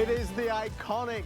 It is the iconic,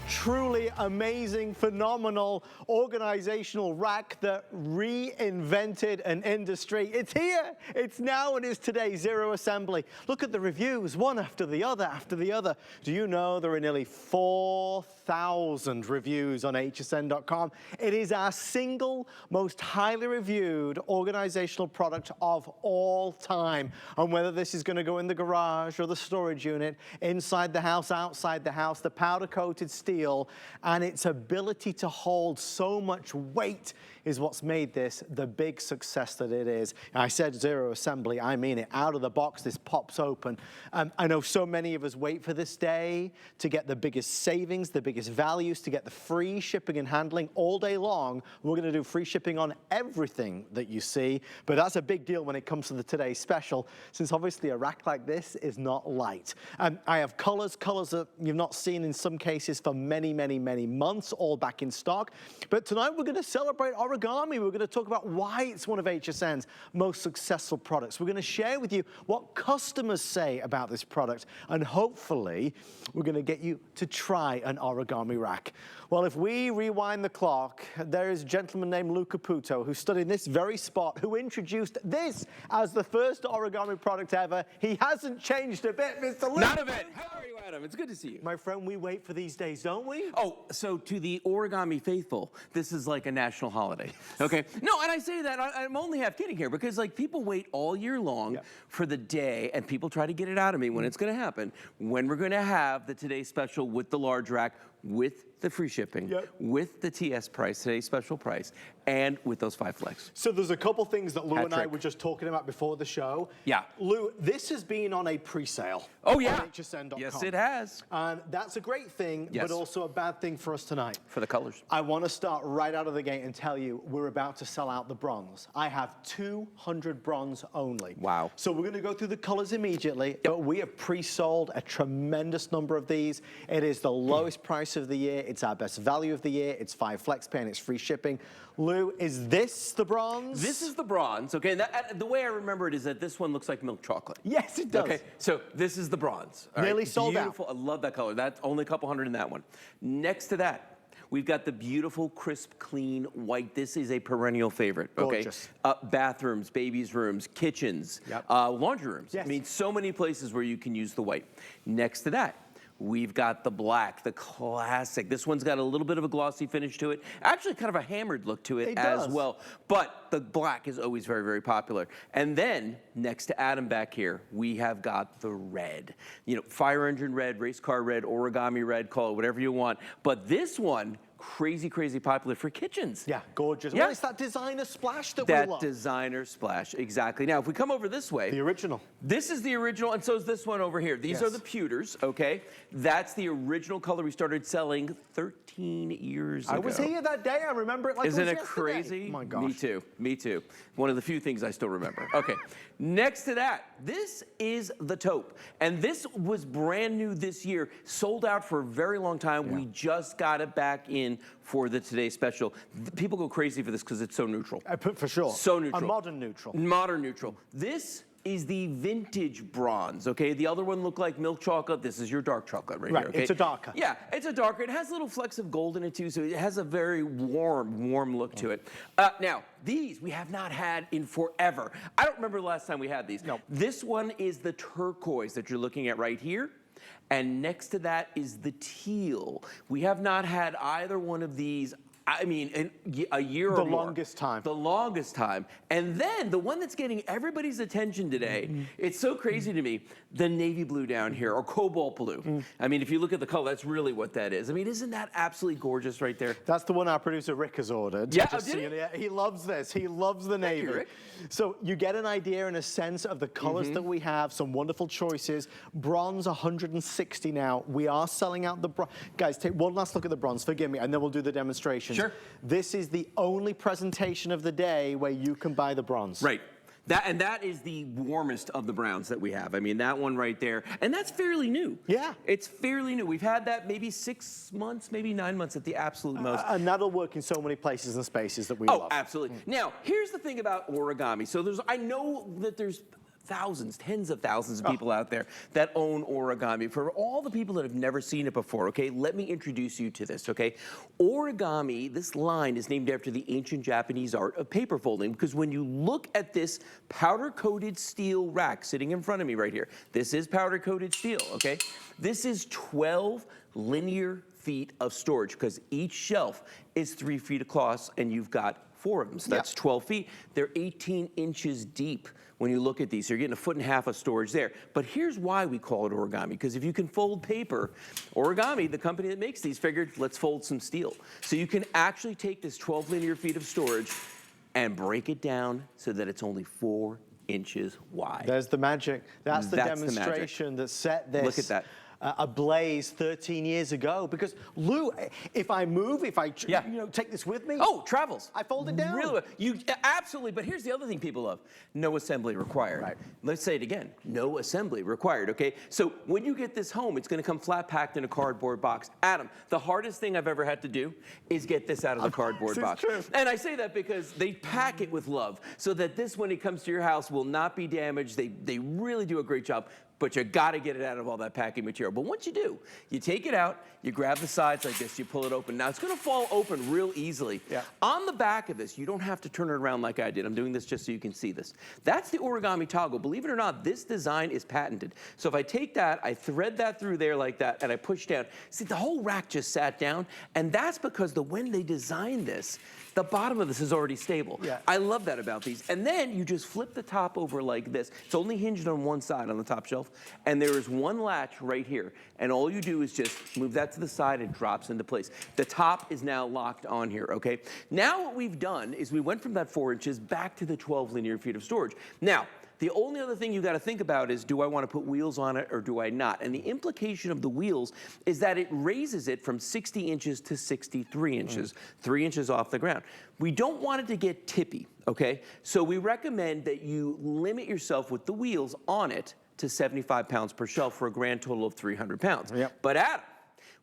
truly amazing, phenomenal organizational rack that reinvented an industry. It's here, it's now, and it's today, Zero Assembly. Look at the reviews, one after the other, after the other. Do you know there are nearly 4,000 reviews on hsn.com? It is our single most highly reviewed organizational product of all time. And whether this is going to go in the garage or the storage unit, inside the house, outside the house, the powder-coated steel and its ability to hold so much weight is what's made this the big success that it is. And I said Zero Assembly, I mean it. Out of the box, this pops open. I know so many of us wait for this day to get the biggest savings, the biggest values, to get the free shipping and handling all day long. We're going to do free shipping on everything that you see, but that's a big deal when it comes to the Today Special, since obviously a rack like this is not light. I have colors that you've not seen in some cases for many, many, many months, all back in stock. But tonight we're going to celebrate Origami. We're going to talk about why it's one of HSN's most successful products. We're going to share with you what customers say about this product, and hopefully we're going to get you to try an Origami rack. Well, if we rewind the clock, there is a gentleman named Lou Caputo who stood in this very spot, who introduced this as the first Origami product ever. He hasn't changed a bit, Mr. Lou. Not a bit. How are you, Adam? It's good to see you. My friend, we wait for these days, don't we? Oh, so to the Origami faithful, this is like a national holiday. Okay? No, and I say that, I'm only half kidding here, because like people wait all year long for the day, and people try to get it out of me when it's going to happen, when we're going to have the Today Special with the large rack, with the free shipping, with the TS price, today's special price, and with those 5 flex. So there's a couple things that Lou and I were just talking about before the show. Yeah. Lou, this has been on a pre-sale. Oh, yeah. On hsn.com. Yes, it has. And that's a great thing, but also a bad thing for us tonight. For the colors. I want to start right out of the gate and tell you we're about to sell out the bronze. I have 200 bronze only. Wow. So we're going to go through the colors immediately, but we have pre-sold a tremendous number of these. It is the lowest price of the year. It's our best value of the year. It's 5 flex pay and it's free shipping. Lou, is this the bronze? This is the bronze, okay? The way I remember it is that this one looks like milk chocolate. Yes, it does. Okay, so this is the bronze. Nearly sold out. Beautiful. I love that color. That's only a couple hundred in that one. Next to that, we've got the beautiful, crisp, clean white. This is a perennial favorite, okay? Gorgeous. Bathrooms, babies' rooms, kitchens, laundry rooms. Yes. I mean, so many places where you can use the white. Next to that, we've got the black, the classic. This one's got a little bit of a glossy finish to it. Actually, kind of a hammered look to it as well. But the black is always very, very popular. And then, next to Adam back here, we have got the red. You know, fire engine red, race car red, origami red, call it whatever you want. But this one, crazy, crazy popular for kitchens. Yeah, gorgeous. Yeah. Well, it's that designer splash that we love. That designer splash, exactly. Now, if we come over this way. The original. This is the original, and so is this one over here. These are the pewters, okay? That's the original color we started selling 13 years ago. I was here that day. I remember it like Isn't it was it crazy? Oh my gosh. Me too, me too. One of the few things I still remember. Okay, next to that, this is the taupe. And this was brand new this year, sold out for a very long time. We just got it back in for the Today Special. People go crazy for this because it's so neutral. For sure. So neutral. A modern neutral. Modern neutral. This is the vintage bronze, okay? The other one looked like milk chocolate. This is your dark chocolate right here, okay? It's a darker. Yeah, it's a darker. It has little flecks of gold in it too, so it has a very warm look to it. Now, these we have not had in forever. I don't remember the last time we had these. No. This one is the turquoise that you're looking at right here. And next to that is the teal. We have not had either one of these, I mean, in a year or more. The longest time. The longest time. And then the one that's getting everybody's attention today, it's so crazy to me, the navy blue down here, or cobalt blue. I mean, if you look at the color, that's really what that is. I mean, isn't that absolutely gorgeous right there? That's the one our producer Rick has ordered. Yeah, he loves this. He loves the navy. Rick. So you get an idea and a sense of the colors that we have, some wonderful choices. Bronze, 160 now. We are selling out the bronze. Guys, take one last look at the bronze, forgive me, and then we'll do the demonstration. Sure. This is the only presentation of the day where you can buy the bronze. Right. That is the warmest of the browns that we have. I mean, that one right there. And that's fairly new. Yeah. It's fairly new. We've had that maybe 6 months, maybe 9 months at the absolute most. And that'll work in so many places and spaces that we love. Oh, absolutely. Now, here's the thing about origami. So I know that there's thousands, tens of thousands of people out there that own Origami. For all the people that have never seen it before, okay, let me introduce you to this, okay? Origami, this line is named after the ancient Japanese art of paper folding, because when you look at this powder-coated steel rack sitting in front of me right here, this is powder-coated steel, okay? This is 12 linear feet of storage, because each shelf is 3 feet across, and you've got 4 of them, so that's 12 feet. They're 18 inches deep when you look at these. So you're getting 1.5 feet of storage there. But here's why we call it Origami, because if you can fold paper, Origami, the company that makes these, figured, let's fold some steel. So you can actually take this 12 linear feet of storage and break it down so that it's only 4 inches wide. There's the magic. That's the demonstration that set this. Look at that. Ablaze 13 years ago. Because Lou, if I move, if I take this with me, travels. I fold it down. Really, absolutely. But here's the other thing people love: no assembly required. Right. Let's say it again: no assembly required. Okay. So when you get this home, it's going to come flat packed in a cardboard box. Adam, the hardest thing I've ever had to do is get this out of the cardboard box. True. And I say that because they pack it with love, so that this, when it comes to your house, will not be damaged. They really do a great job. But you got to get it out of all that packing material. But once you do, you take it out, you grab the sides like this, you pull it open. Now, it's going to fall open real easily. Yeah. On the back of this, you don't have to turn it around like I did. I'm doing this just so you can see this. That's the Origami toggle. Believe it or not, this design is patented. So if I take that, I thread that through there like that, and I push down, see, the whole rack just sat down. And that's because when they designed this, the bottom of this is already stable. Yeah. I love that about these. And then you just flip the top over like this. It's only hinged on one side on the top shelf. And there is one latch right here. And all you do is just move that to the side, it drops into place. The top is now locked on here, okay? Now what we've done is we went from that 4 inches back to the 12 linear feet of storage. Now, the only other thing you got to think about is, do I want to put wheels on it or do I not? And the implication of the wheels is that it raises it from 60 inches to 63 inches, 3 inches off the ground. We don't want it to get tippy, okay? So we recommend that you limit yourself with the wheels on it to 75 pounds per shelf for a grand total of 300 pounds. Yep. But Adam,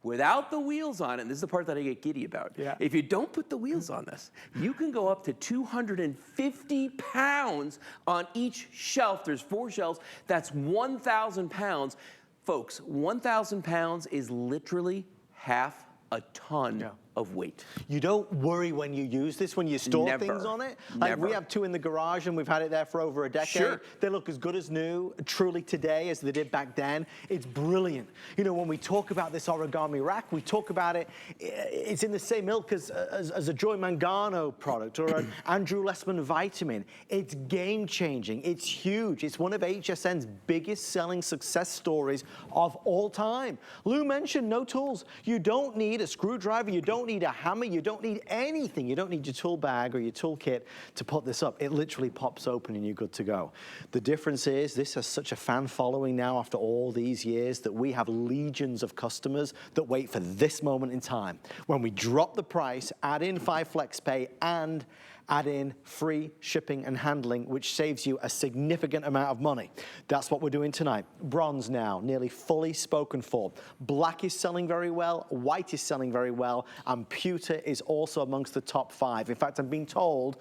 without the wheels on it, and this is the part that I get giddy about, if you don't put the wheels on this, you can go up to 250 pounds on each shelf. There's 4 shelves. That's 1,000 pounds. Folks, 1,000 pounds is literally half a ton of weight. You don't worry when you use this, when you store things on it. Like we have 2 in the garage and we've had it there for over a decade. Sure. They look as good as new, truly today, as they did back then. It's brilliant. You know, when we talk about this Origami rack, we talk about it, it's in the same ilk as a Joy Mangano product or an Andrew Lessman vitamin. It's game-changing. It's huge. It's one of HSN's biggest selling success stories of all time. Lou mentioned no tools. You don't need a screwdriver. You don't need a hammer. You don't need anything. You don't need your tool bag or your toolkit to put this up. It literally pops open and you're good to go. The difference is this has such a fan following now after all these years that we have legions of customers that wait for this moment in time. When we drop the price, add in 5 flex pay and add in free shipping and handling, which saves you a significant amount of money. That's what we're doing tonight. Bronze now, nearly fully spoken for. Black is selling very well, white is selling very well, and pewter is also amongst the top 5. In fact, I'm being told,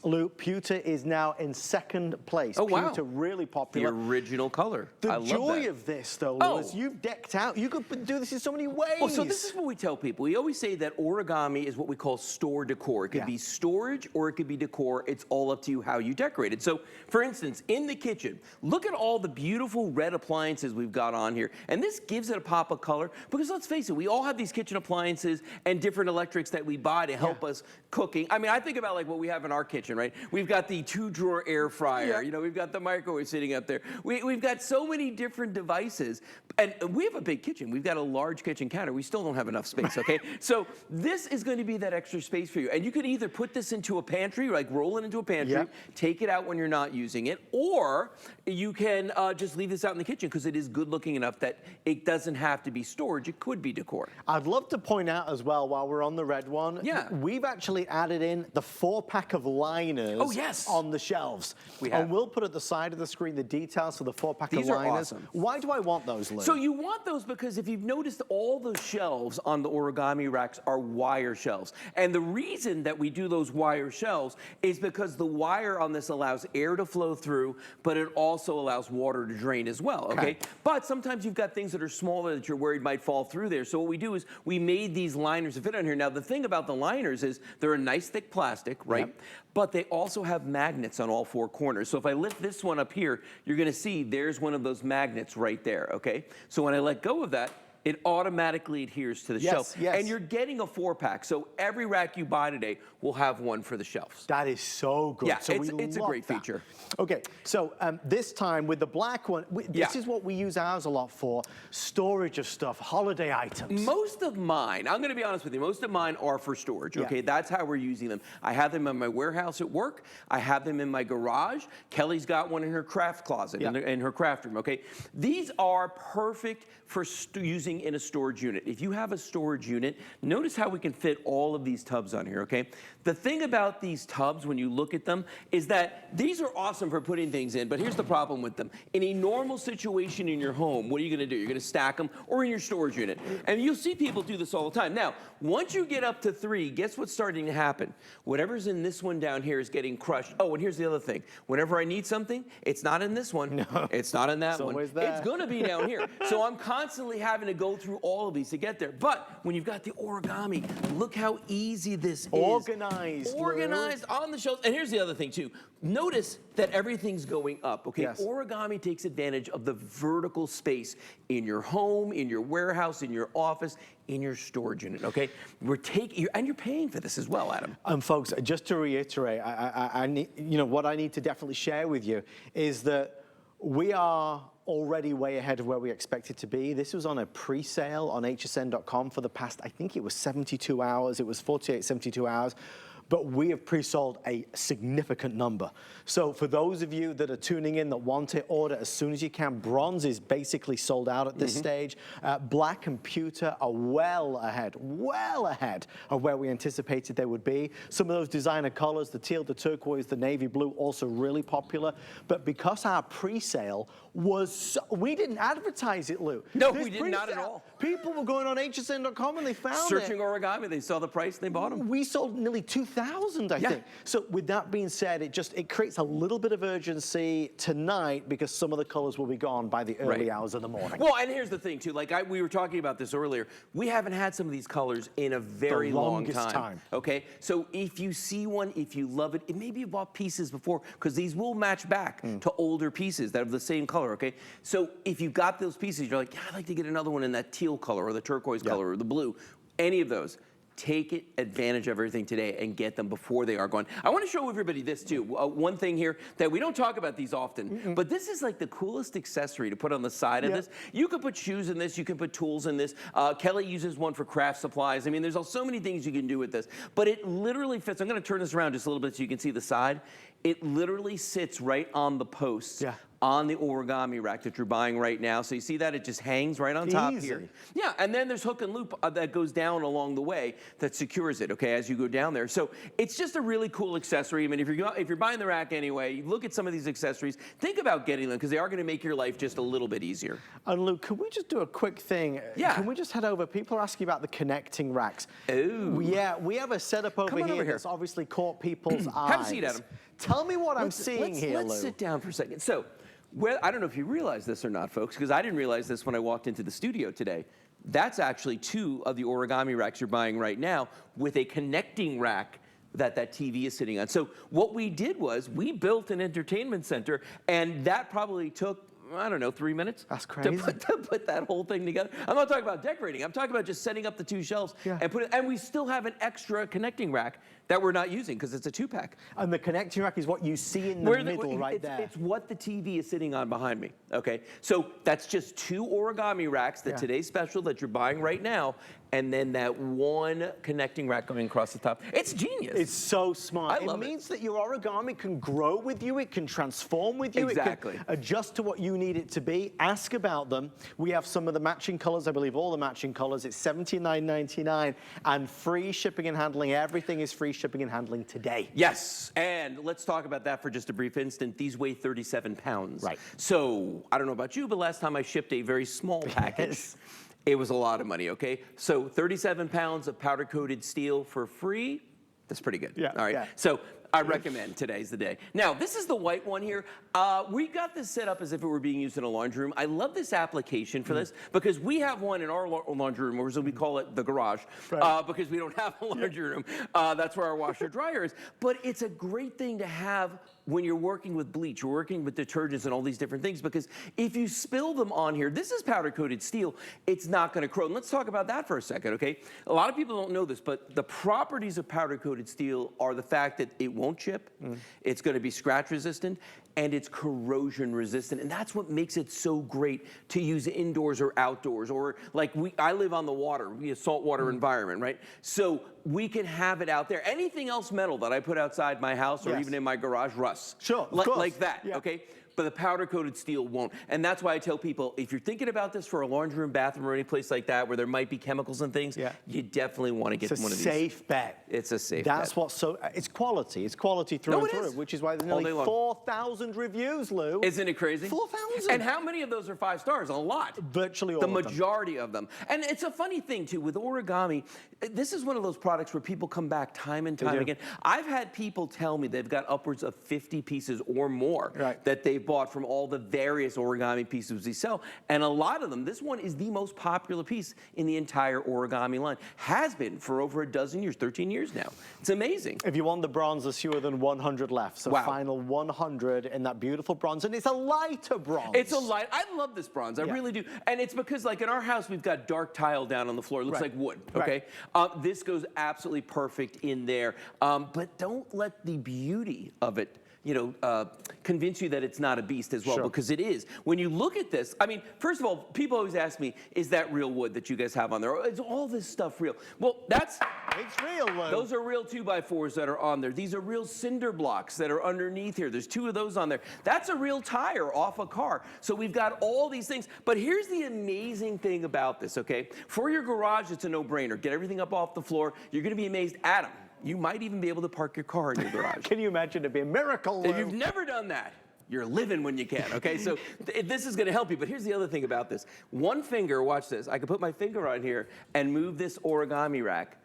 Lou, pewter is now in 2nd place. Oh, wow. Pewter really popular. The original color. The joy of this, though, Lou, is you've decked out. You could do this in so many ways. Well, so this is what we tell people. We always say that Origami is what we call store decor. It could be storage or it could be decor. It's all up to you how you decorate it. So, for instance, in the kitchen, look at all the beautiful red appliances we've got on here. And this gives it a pop of color because let's face it, we all have these kitchen appliances and different electrics that we buy to help us cooking. I mean, I think about like what we have in our kitchen, right? We've got the 2-drawer air fryer. You know, we've got the microwave sitting up there. We've got so many different devices. And we have a big kitchen. We've got a large kitchen counter. We still don't have enough space, okay? So this is going to be that extra space for you. And you could either put this into a pantry, like roll it into a pantry, take it out when you're not using it, or you can just leave this out in the kitchen because it is good looking enough that it doesn't have to be storage. It could be decor. I'd love to point out as well, while we're on the red one, we've actually added in the 4-pack of liners on the shelves. And we'll put at the side of the screen the details for the 4-pack of liners. These are awesome. Why do I want those, Lou? So you want those because if you've noticed, all the shelves on the Origami racks are wire shelves. And the reason that we do those wire wire shelves is because the wire on this allows air to flow through, but it also allows water to drain as well, okay? But sometimes you've got things that are smaller that you're worried might fall through there. So what we do is we made these liners to fit on here. Now, the thing about the liners is they're a nice thick plastic, right? Yep. But they also have magnets on all four corners. So if I lift this one up here, you're gonna see there's one of those magnets right there, okay? So when I let go of that, it automatically adheres to the shelf. Yes. And you're getting a 4-pack. So every rack you buy today will have one for the shelves. That is so good. Yeah, so it's a great feature. Okay, so this time with the black one, this is what we use ours a lot for, storage of stuff, holiday items. Most of mine, I'm gonna be honest with you, most of mine are for storage, okay? That's how we're using them. I have them in my warehouse at work. I have them in my garage. Kelly's got one in her craft closet, in her craft room, okay? These are perfect for using in a storage unit. If you have a storage unit, notice how we can fit all of these tubs on here, okay? The thing about these tubs, when you look at them, is that these are awesome for putting things in, but here's the problem with them. In a normal situation in your home, what are you gonna do? You're gonna stack them or in your storage unit. And you'll see people do this all the time. Now, once you get up to 3, guess what's starting to happen? Whatever's in this one down here is getting crushed. Oh, and here's the other thing. Whenever I need something, it's not in this one. No. It's not in that one. It's gonna be down here. So I'm constantly having to go through all of these to get there. But when you've got the Origami, look how easy this is. Organized on the shelves. And here's the other thing too. Notice that everything's going up, okay? Origami takes advantage of the vertical space in your home, in your warehouse, in your office, in your storage unit, okay? And you're paying for this as well, Adam. Folks, just to reiterate, I need, what I need to definitely share with you is that we are already way ahead of where we expected to be. This was on a pre-sale on hsn.com for the past, I think it was 72 hours. It was 48, 72 hours. But we have pre-sold a significant number. So for those of you that are tuning in that want it, order as soon as you can. Bronze is basically sold out at this stage. Black and pewter are well ahead of where we anticipated they would be. Some of those designer colors, the teal, the turquoise, the navy blue, also really popular. But because our pre-sale was, we didn't advertise it, Lou. No, we did not at all. People were going on hsn.com and they found Searching Origami, they saw the price and they bought them. We sold nearly 2,000, I think. So with that being said, it creates a little bit of urgency tonight because some of the colors will be gone by the early hours of the morning. Well, and here's the thing too, like we were talking about this earlier, we haven't had some of these colors in a very long time. Okay, so if you see one, if you love it, maybe you bought pieces before, because these will match back to older pieces that have the same color, okay? So if you've got those pieces, you're like, yeah, I'd like to get another one in that teal color or the turquoise color or the blue, any of those. Take advantage of everything today and get them before they are gone. I want to show everybody this too. One thing here that we don't talk about these often, but this is like the coolest accessory to put on the side of this. You can put shoes in this, you can put tools in this. Kelly uses one for craft supplies. I mean, there's so many things you can do with this, but it literally fits. I'm going to turn this around just a little bit so you can see the side. It literally sits right on the posts. On the Origami rack that you're buying right now. So you see that? It just hangs right on top here. Yeah, and then there's hook and loop that goes down along the way that secures it, okay, as you go down there. So it's just a really cool accessory. I mean, if you're buying the rack anyway, look at some of these accessories. Think about getting them because they are going to make your life just a little bit easier. And Luke, can we just do a quick thing? Yeah. Can we just head over? People are asking about the connecting racks. Oh. Yeah, we have a setup over here that's obviously caught people's eyes. Have a seat, Adam. Tell me what I'm seeing here, Lou. Let's sit down for a second. So, I don't know if you realize this or not, folks, because I didn't realize this when I walked into the studio today. That's actually 2 of the Origami racks you're buying right now with a connecting rack that TV is sitting on. So what we did was we built an entertainment center, and that probably took, I don't know, 3 minutes. That's crazy. To put that whole thing together. I'm not talking about decorating. I'm talking about just setting up the 2 shelves and put it. And we still have an extra connecting rack that we're not using because it's a 2-pack. And the connecting rack is what you see in the middle right there. It's what the TV is sitting on behind me. Okay, so that's just 2 Origami racks. The today's special that you're buying right now, and then that 1 connecting rack going across the top. It's genius. It's so smart. I love it. It means that your Origami can grow with you. It can transform with you. Exactly. It can adjust to what you need it to be. Ask about them. We have some of the matching colors. I believe all the matching colors. It's $79.99 and free shipping and handling. Everything is free shipping and handling today. Yes, and let's talk about that for just a brief instant. These weigh 37 pounds. Right. So I don't know about you, but last time I shipped a very small package, it was a lot of money, okay? So 37 pounds of powder-coated steel for free. That's pretty good. Yeah. All right. Yeah. So I recommend today's the day. Now, this is the white one here. We got this set up as if it were being used in a laundry room. I love this application for this because we have one in our laundry room, or so we call it the garage, because we don't have a laundry room. That's where our washer dryer is. But it's a great thing to have when you're working with bleach, you're working with detergents and all these different things, because if you spill them on here, this is powder coated steel, it's not gonna corrode. And let's talk about that for a second, okay? A lot of people don't know this, but the properties of powder coated steel are the fact that it won't chip, it's gonna be scratch resistant, and it's corrosion resistant. And that's what makes it so great to use indoors or outdoors, or like I live on the water, we have a saltwater environment, right? So we can have it out there. Anything else metal that I put outside my house or even in my garage rusts. Sure, of course. Like that, okay? But the powder-coated steel won't. And that's why I tell people, if you're thinking about this for a laundry room, bathroom, or any place like that where there might be chemicals and things, you definitely want to get one of these. It's a safe bet. It's a safe bet. That's what's so, it's quality. It's quality through and through, which is why there's nearly 4,000 reviews, Lou. Isn't it crazy? 4,000. And how many of those are 5 stars? A lot. Virtually all the of them. majority of them. And it's a funny thing, too, with Origami, this is one of those products where people come back time and time again. I've had people tell me they've got upwards of 50 pieces or more that they've bought from all the various Origami pieces we sell. And a lot of them, this one is the most popular piece in the entire Origami line. Has been for over a dozen years, 13 years now. It's amazing. If you want the bronze, there's fewer than 100 left. So final 100 in that beautiful bronze. And it's a lighter bronze. It's a light. I love this bronze. I really do. And it's because, like, in our house, we've got dark tile down on the floor. It looks like wood, okay? This goes absolutely perfect in there. But don't let the beauty of it convince you that it's not a beast as well, because it is. When you look at this, I mean, first of all, people always ask me, is that real wood that you guys have on there? Is all this stuff real? Well, it's real, Lou. Those are real 2x4s that are on there. These are real cinder blocks that are underneath here. There's 2 of those on there. That's a real tire off a car. So we've got all these things. But here's the amazing thing about this, okay? For your garage, it's a no-brainer. Get everything up off the floor. You're going to be amazed. Adam, you might even be able to park your car in your garage. Can you imagine? It'd be a miracle, Lou. If you've never done that, you're living when you can, okay? So this is gonna help you, but here's the other thing about this. One finger, watch this, I can put my finger on here and move this Origami rack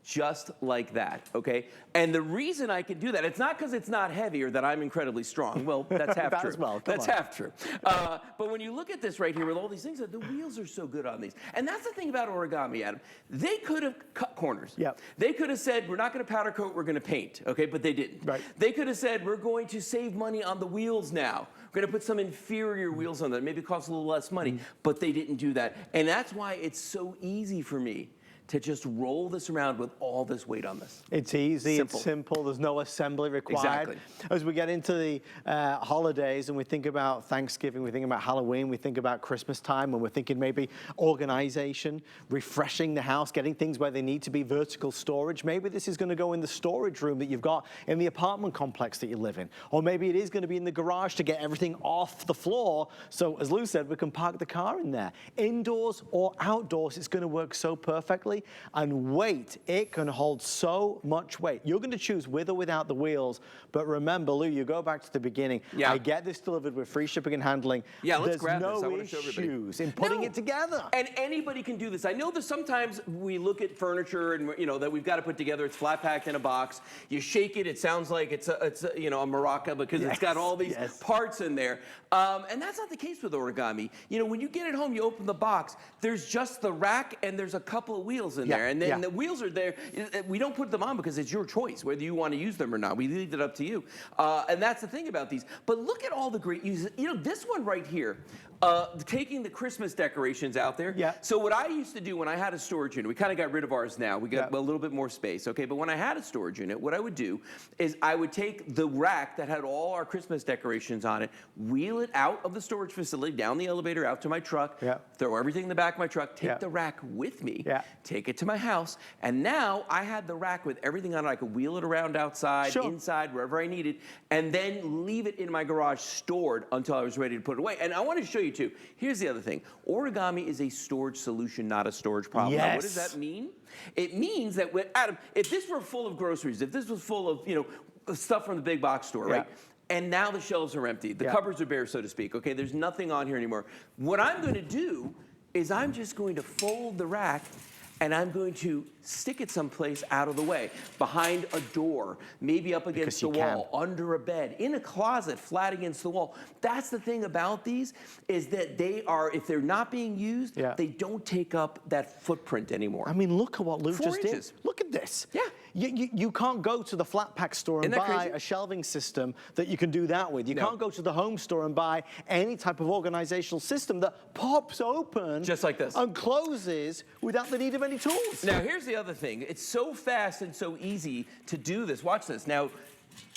just like that, okay? And the reason I can do that, it's not because it's not heavy or that I'm incredibly strong. Well, that's half that true. As well. That's half true. But when you look at this right here with all these things, the wheels are so good on these. And that's the thing about Origami, Adam. They could have cut corners. They could have said, we're not gonna powder coat, we're gonna paint, okay? But they didn't. They could have said, we're going to save money on the wheels now. We're gonna put some inferior wheels on that, maybe it costs a little less money, but they didn't do that. And that's why it's so easy for me to just roll this around with all this weight on this. It's easy, it's simple, there's no assembly required. As we get into the holidays and we think about Thanksgiving, we think about Halloween, we think about Christmas time, and we're thinking maybe organization, refreshing the house, getting things where they need to be, vertical storage. Maybe this is gonna go in the storage room that you've got in the apartment complex that you live in. Or maybe it is gonna be in the garage to get everything off the floor. So as Lou said, we can park the car in there. Indoors or outdoors, it's gonna work so perfectly. And weight, it can hold so much weight. You're going to choose with or without the wheels, but remember, Lou, you go back to the beginning. I get this delivered with free shipping and handling. Let's grab this. I There's want to show everybody. no issues in putting it together. And anybody can do this. I know that sometimes we look at furniture and that we've got to put together. It's flat packed in a box. You shake it, it sounds like it's a maraca because it's got all these parts in there. And that's not the case with Origami. When you get it home, you open the box. There's just the rack and there's a couple of wheels in there, and then the wheels are there. We don't put them on because it's your choice whether you want to use them or not. We leave it up to you, and that's the thing about these. But look at all the great uses. This one right here, taking the Christmas decorations out there. So what I used to do when I had a storage unit, we kind of got rid of ours now. We got a little bit more space, okay? But when I had a storage unit, what I would do is I would take the rack that had all our Christmas decorations on it, wheel it out of the storage facility, down the elevator, out to my truck, throw everything in the back of my truck, take the rack with me, take it to my house, and now I had the rack with everything on it. I could wheel it around outside, inside, wherever I needed, and then leave it in my garage stored until I was ready to put it away. And I want to show you too. Here's the other thing. Origami is a storage solution, not a storage problem. Now, what does that mean? It means that, Adam, if this were full of groceries, if this was full of, stuff from the big box store, right? And now the shelves are empty. The cupboards are bare, so to speak, okay? There's nothing on here anymore. What I'm going to do is I'm just going to fold the rack and I'm going to stick it someplace out of the way, behind a door, maybe up against the wall, under a bed, in a closet, flat against the wall. That's the thing about these, is that they are, if they're not being used, they don't take up that footprint anymore. I mean, look at what Lou just did. 4 inches. Look at this. Yeah. You can't go to the flat pack store and buy a shelving system that you can do that with. You can't go to the home store and buy any type of organizational system that pops open just like this and closes without the need of any tools. Now, here's the other thing. It's so fast and so easy to do this. Watch this. Now,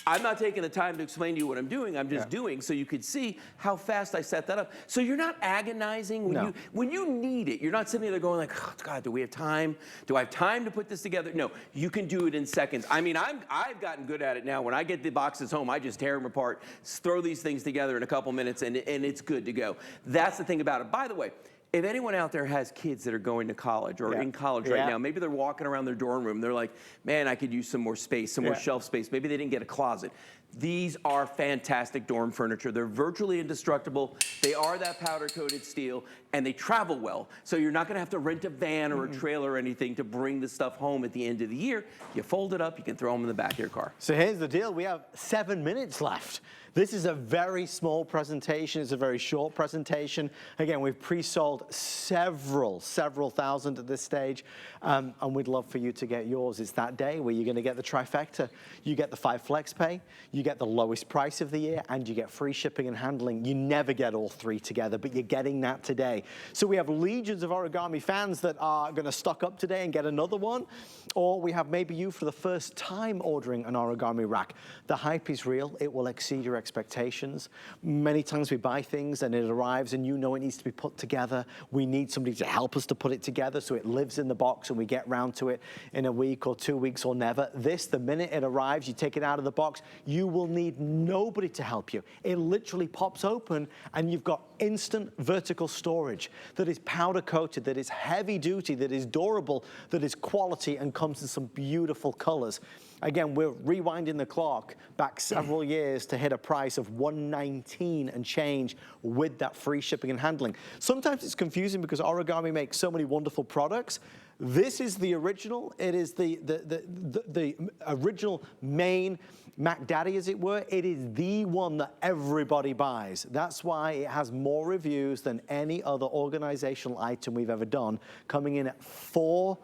I'm not taking the time to explain to you what I'm doing. I'm just doing so you could see how fast I set that up. So you're not agonizing when you need it. You're not sitting there going like, oh, God, do we have time? Do I have time to put this together? No, you can do it in seconds. I mean, I've gotten good at it now. When I get the boxes home, I just tear them apart, throw these things together in a couple minutes, and it's good to go. That's the thing about it. By the way, if anyone out there has kids that are going to college or in college right now, maybe they're walking around their dorm room, they're like, man, I could use some more space, some more shelf space. Maybe they didn't get a closet. These are fantastic dorm furniture. They're virtually indestructible. They are that powder-coated steel, and they travel well. So you're not gonna have to rent a van or a trailer or anything to bring the stuff home at the end of the year. You fold it up, you can throw them in the back of your car. So here's the deal. We have 7 minutes left. This is a very small presentation. It's a very short presentation. Again, we've pre-sold several thousand at this stage, and we'd love for you to get yours. It's that day where you're going to get the trifecta. You get the 5 flex pay, you get the lowest price of the year, and you get free shipping and handling. You never get all 3 together, but you're getting that today. So we have legions of Origami fans that are going to stock up today and get another one, or we have maybe you for the first time ordering an Origami rack. The hype is real. It will exceed your expectations. Many times we buy things and it arrives and you know it needs to be put together. We need somebody to help us to put it together so it lives in the box and we get round to it in a week or 2 weeks or never. This, the minute it arrives, you take it out of the box, you will need nobody to help you. It literally pops open and you've got instant vertical storage that is powder coated, that is heavy duty, that is durable, that is quality and comes in some beautiful colors. Again, we're rewinding the clock back several years to hit a price of $119 and change with that free shipping and handling. Sometimes it's confusing because Origami makes so many wonderful products. This is the original. It is the original main Mac Daddy, as it were. It is the one that everybody buys. That's why it has more reviews than any other organizational item we've ever done, coming in at 4.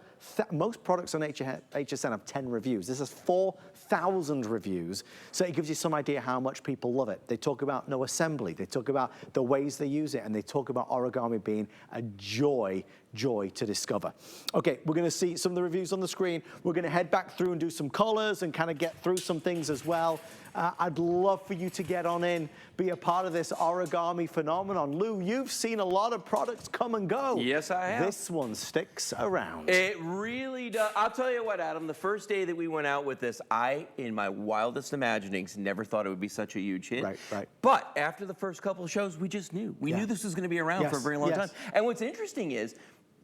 Most products on HSN have 10 reviews. This has 4,000 reviews, so it gives you some idea how much people love it. They talk about no assembly, they talk about the ways they use it, and they talk about Origami being a joy to discover. Okay, we're gonna see some of the reviews on the screen. We're gonna head back through and do some colors and kind of get through some things as well. I'd love for you to get on in, be a part of this Origami phenomenon. Lou, you've seen a lot of products come and go. Yes, I have. This one sticks around. It really does. I'll tell you what, Adam, the first day that we went out with this, I, in my wildest imaginings, never thought it would be such a huge hit. Right. But after the first couple of shows, we just knew. We knew this was gonna be around for a very long time. And what's interesting is,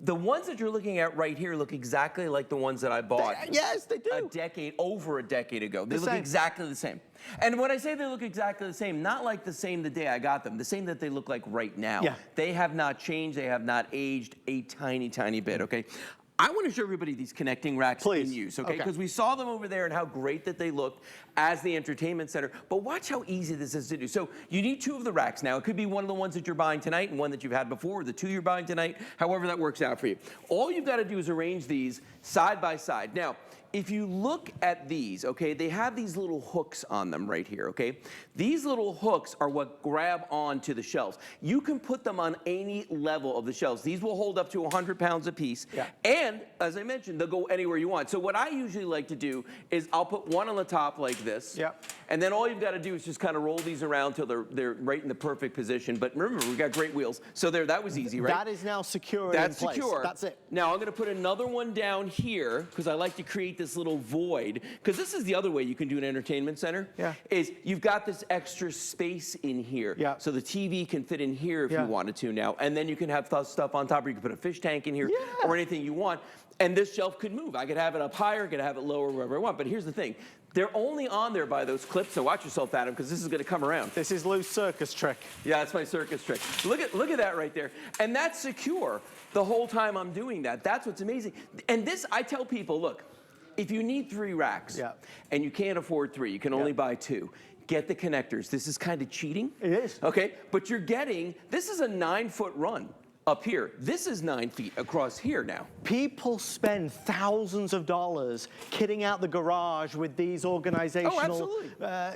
the ones that you're looking at right here look exactly like the ones that I bought. Yes, they do. Over a decade ago. They look exactly the same. And when I say they look exactly the same, not like the same the day I got them, the same that they look like right now. They have not changed, they have not aged a tiny bit, okay? I want to show everybody these connecting racks in use, okay? Because we saw them over there and how great that they looked as the entertainment center. But watch how easy this is to do. So you need 2 of the racks now. It could be one of the ones that you're buying tonight and one that you've had before, or the 2 you're buying tonight, however that works out for you. All you've got to do is arrange these side by side. Now, if you look at these, okay, they have these little hooks on them right here, okay? These little hooks are what grab onto the shelves. You can put them on any level of the shelves. These will hold up to 100 pounds a piece. And, as I mentioned, they'll go anywhere you want. So what I usually like to do is I'll put one on the top like this. And then all you've got to do is just kind of roll these around till they're right in the perfect position. But remember, we've got great wheels. So there, that was easy, right? That is now secure That's in place. secure. That's it. Now I'm going to put another one down here because I like to create this little void, because this is the other way you can do an entertainment center, is you've got this extra space in here. So the TV can fit in here if you wanted to now, and then you can have stuff on top, or you can put a fish tank in here or anything you want. And this shelf could move. I could have it up higher, I could have it lower, wherever I want. But here's the thing. They're only on there by those clips, so watch yourself, Adam, because this is going to come around. This is Lou's circus trick. Yeah, that's my circus trick. Look at that right there. And that's secure the whole time I'm doing that. That's what's amazing. And this, I tell people, look, if you need 3 racks and you can't afford 3, you can only buy 2. Get the connectors. This is kind of cheating. It is. Okay, but you're getting, this is a 9-foot run up here. This is 9 feet across here now. People spend thousands of dollars kitting out the garage with these organizational,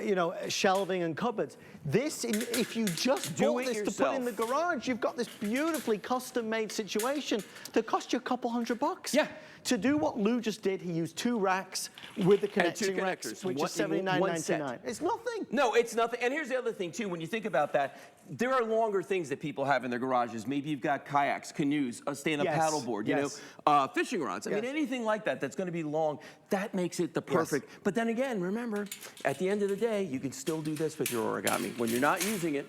you know, shelving and cupboards. This, if you just bought this to put in the garage, you've got this beautifully custom-made situation that cost you a couple $100. Yeah. To do what Lou just did, he used 2 racks with the connecting racks, which is $79.99. It's nothing. No, it's nothing. And here's the other thing, too. When you think about that, there are longer things that people have in their garages. Maybe you've got kayaks, canoes, a stand-up paddleboard, you know, fishing rods. I mean, anything like that that's going to be long, that makes it the perfect. But then again, remember, at the end of the day, you can still do this with your origami. When you're not using it,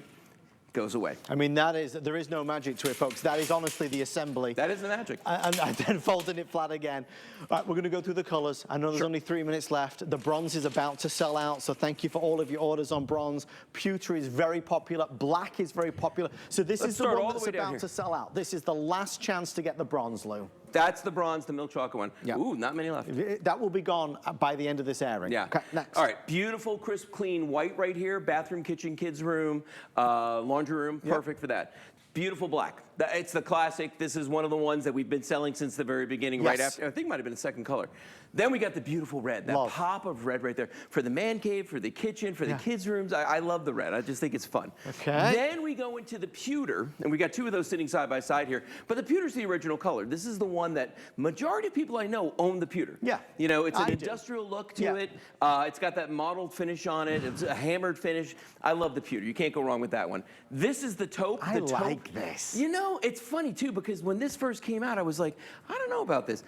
goes away. I mean, there is no magic to it, folks. That is honestly the assembly. That is the magic. And then folding it flat again. All right, we're going to go through the colors. I know there's only 3 minutes left. The bronze is about to sell out, so thank you for all of your orders on bronze. Pewter is very popular. Black is very popular. So this is the one that's about to sell out. This is the last chance to get the bronze, Lou. That's the bronze, the milk chocolate one. Yeah. Ooh, not many left. That will be gone by the end of this airing. Yeah. Okay, next. All right, beautiful, crisp, clean white right here. Bathroom, kitchen, kids' room, laundry room. Perfect for that. Beautiful black. It's the classic. This is one of the ones that we've been selling since the very beginning, right after. I think it might have been a second color. Then we got the beautiful red, that pop of red right there. For the man cave, for the kitchen, for the kids' rooms. I love the red. I just think it's fun. Okay. Then we go into the pewter, and we got 2 of those sitting side by side here. But the pewter's the original color. This is the one that majority of people I know own the pewter. Yeah. You know, it's an industrial look to it. It's got that mottled finish on it. It's a hammered finish. I love the pewter. You can't go wrong with that one. This is the taupe. I like this. You know, it's funny too, because when this first came out, I was like, I don't know about this.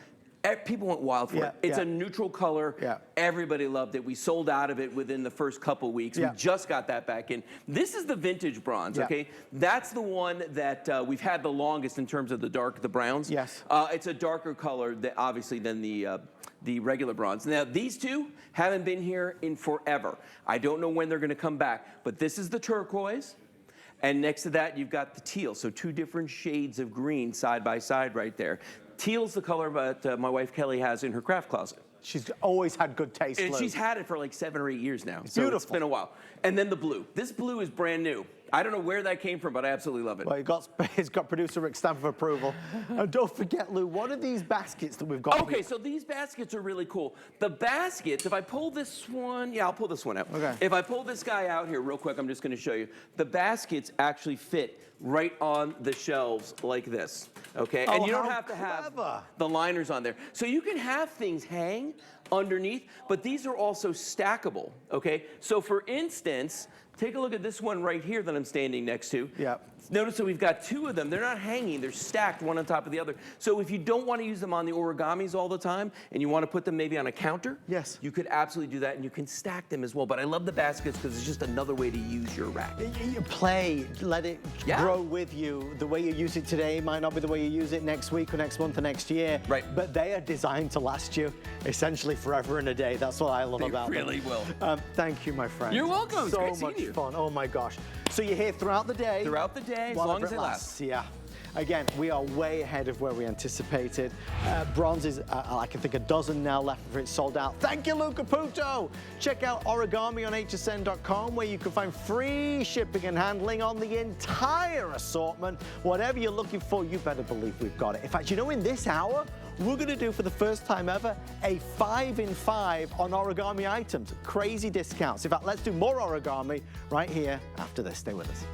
People went wild for it. It's a neutral color. Everybody loved it. We sold out of it within the first couple weeks. We just got that back in. This is the vintage bronze, okay? That's the one that we've had the longest in terms of the browns. Yes. It's a darker color, obviously, than the regular bronze. Now, these 2 haven't been here in forever. I don't know when they're going to come back, but this is the turquoise. And next to that, you've got the teal. So 2 different shades of green side by side right there. Teal's the color that my wife Kelly has in her craft closet. She's always had good taste, and Lou. she's had it for like 7 or 8 years now. It's so beautiful. It's been a while. And then the blue. This blue is brand new. I don't know where that came from, but I absolutely love it. Well, it's got producer Rick's stamp of approval. And don't forget, Lou, what are these baskets that we've got? Okay, so these baskets are really cool. The baskets, if I pull this one, I'll pull this one out. Okay. If I pull this guy out here real quick, I'm just going to show you. The baskets actually fit right on the shelves like this, okay? And you don't have to have the liners on there. So you can have things hang underneath, but these are also stackable, okay? So for instance, take a look at this one right here that I'm standing next to. Yeah. Notice that we've got 2 of them. They're not hanging. They're stacked one on top of the other. So if you don't want to use them on the origamis all the time and you want to put them maybe on a counter, you could absolutely do that, and you can stack them as well. But I love the baskets because it's just another way to use your rack. You play, let it grow with you. The way you use it today might not be the way you use it next week or next month or next year. Right. But they are designed to last you essentially forever and a day. That's what I love about them. They really will. Thank you, my friend. You're welcome. So much fun. Oh my gosh. So you're here throughout the day. Throughout the day, as long as it lasts. Yeah. Again, we are way ahead of where we anticipated. Bronze is, I can think, a dozen now left before it's sold out. Thank you, Luca Puto. Check out Origami on hsn.com, where you can find free shipping and handling on the entire assortment. Whatever you're looking for, you better believe we've got it. In fact, you know, in this hour, we're going to do, for the first time ever, a 5 in 5 on origami items. Crazy discounts. In fact, let's do more origami right here after this. Stay with us.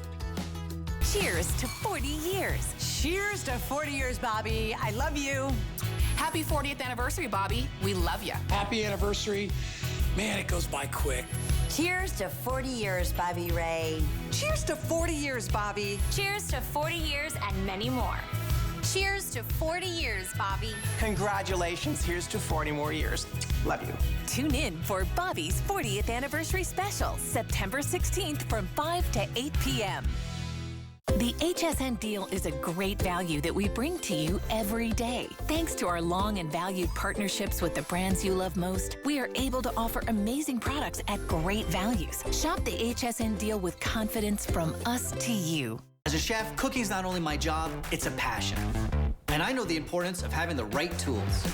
Cheers to 40 years. Cheers to 40 years, Bobby. I love you. Happy 40th anniversary, Bobby. We love you. Happy anniversary. Man, it goes by quick. Cheers to 40 years, Bobby Ray. Cheers to 40 years, Bobby. Cheers to 40 years and many more. Cheers to 40 years, Bobby. Congratulations. Here's to 40 more years. Love you. Tune in for Bobby's 40th anniversary special, September 16th from 5 to 8 p.m. The HSN deal is a great value that we bring to you every day. Thanks to our long and valued partnerships with the brands you love most, we are able to offer amazing products at great values. Shop the HSN deal with confidence from us to you. As a chef, cooking is not only my job, it's a passion. And I know the importance of having the right tools.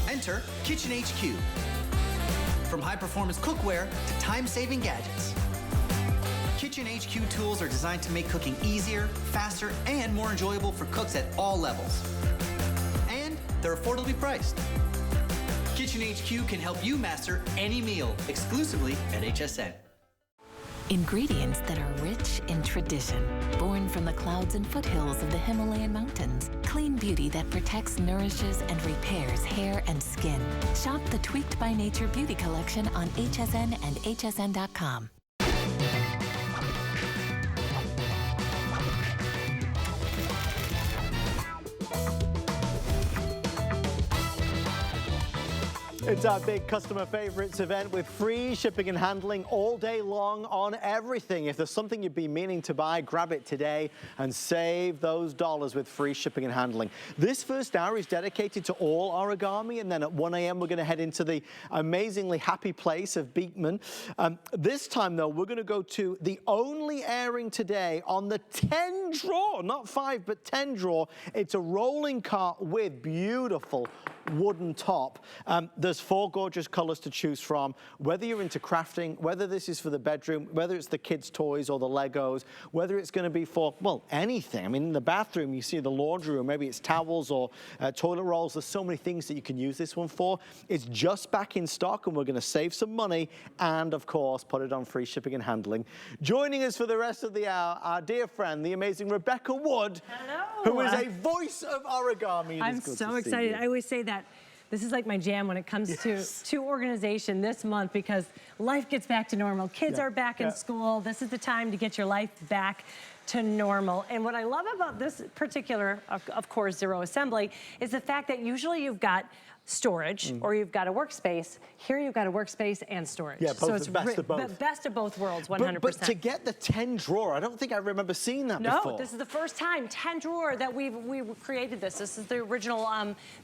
Enter Kitchen HQ. From high-performance cookware to time-saving gadgets. Kitchen HQ tools are designed to make cooking easier, faster, and more enjoyable for cooks at all levels. And they're affordably priced. Kitchen HQ can help you master any meal exclusively at HSN. Ingredients that are rich in tradition, born from the clouds and foothills of the Himalayan mountains. Clean beauty that protects, nourishes, and repairs hair and skin. Shop the Tweaked by Nature Beauty Collection on HSN and hsn.com. It's our big customer favorites event with free shipping and handling all day long on everything. If there's something you've been meaning to buy, grab it today and save those dollars with free shipping and handling. This first hour is dedicated to all Origami, and then at 1 a.m. we're going to head into the amazingly happy place of Beekman. This time, though, we're going to go to the only airing today on the 10 drawer, not 5, but 10 drawer. It's a rolling cart with beautiful wooden top. There's 4 gorgeous colors to choose from. Whether you're into crafting, whether this is for the bedroom, whether it's the kids' toys or the Legos, whether it's going to be for, well, anything. I mean, in the bathroom, you see the laundry room, maybe it's towels or toilet rolls. There's so many things that you can use this one for. It's just back in stock, and we're going to save some money and, of course, put it on free shipping and handling. Joining us for the rest of the hour, our dear friend, the amazing Rebecca Wood. Hello. Who is a voice of Origami. I'm so excited. I always say that this is like my jam when it comes to organization this month, because life gets back to normal. Kids are back in school. This is the time to get your life back to normal. And what I love about this particular, of course, Zero Assembly, is the fact that usually you've got storage or you've got a workspace. Here you've got a workspace and storage. Yeah, both, so it's best of both. The best of both worlds, 100%. But to get the 10 drawer, I don't think I remember seeing that before. No, this is the first time 10 drawer that we created this. This is the original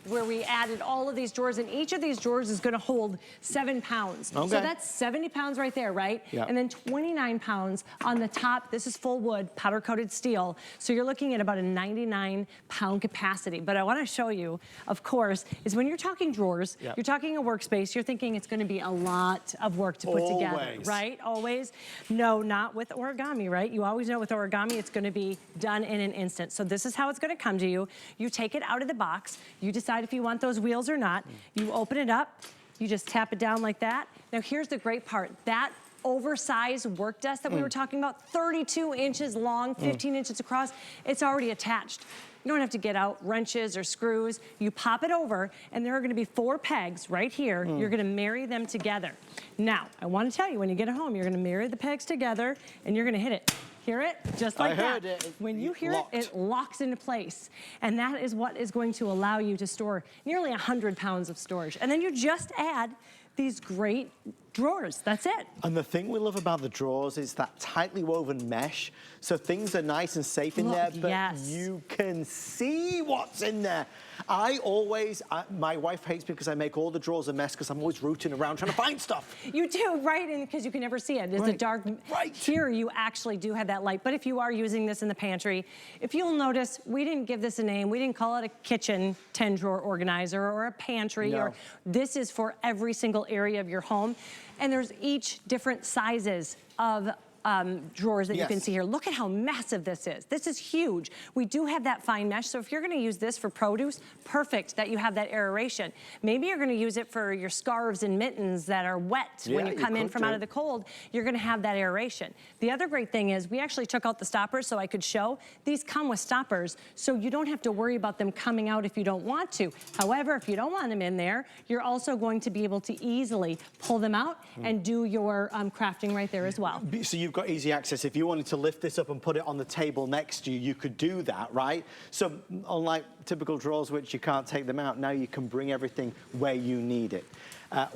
where we added all of these drawers, and each of these drawers is going to hold 7 pounds. Okay. So that's 70 pounds right there, right? Yeah. And then 29 pounds on the top. This is full wood, powder coated steel. So you're looking at about a 99-pound capacity. But I want to show you, of course, is when you're talking drawers, you're talking a workspace, you're thinking it's going to be a lot of work to put together, right? Always. No, not with Origami, right? You always know with Origami it's going to be done in an instant. So this is how it's going to come to you. You take it out of the box, you decide if you want those wheels or not, you open it up, you just tap it down like that. Now here's the great part. That oversized work desk that we were talking about, 32 inches long, 15 inches across, it's already attached. You don't have to get out wrenches or screws. You pop it over, and there are gonna be 4 pegs right here. You're gonna marry them together. Now, I wanna tell you, when you get it home, you're gonna marry the pegs together, and you're gonna hit it. Hear it? Just like that. I heard it. When you hear it, it locks into place. And that is what is going to allow you to store nearly 100 pounds of storage. And then you just add these great drawers. That's it. And the thing we love about the drawers is that tightly woven mesh. So things are nice and safe in there, but you can see what's in there. I always, my wife hates me because I make all the drawers a mess because I'm always rooting around trying to find stuff. You do, right? And because you can never see it. It's a dark. Right. Here you actually do have that light. But if you are using this in the pantry, if you'll notice, we didn't give this a name. We didn't call it a kitchen 10-drawer organizer or a pantry. Or this is for every single area of your home. And there's each different sizes of drawers that you can see here. Look at how massive this is. This is huge. We do have that fine mesh, so if you're gonna use this for produce, perfect that you have that aeration. Maybe you're gonna use it for your scarves and mittens that are wet when you come in from out of the cold. You're gonna have that aeration. The other great thing is we actually took out the stoppers so I could show. These come with stoppers, so you don't have to worry about them coming out if you don't want to. However, if you don't want them in there, you're also going to be able to easily pull them out and do your crafting right there as well. So you've got easy access. If you wanted to lift this up and put it on the table next to you, you could do that, right? So unlike typical drawers which you can't take them out. Now you can bring everything where you need it.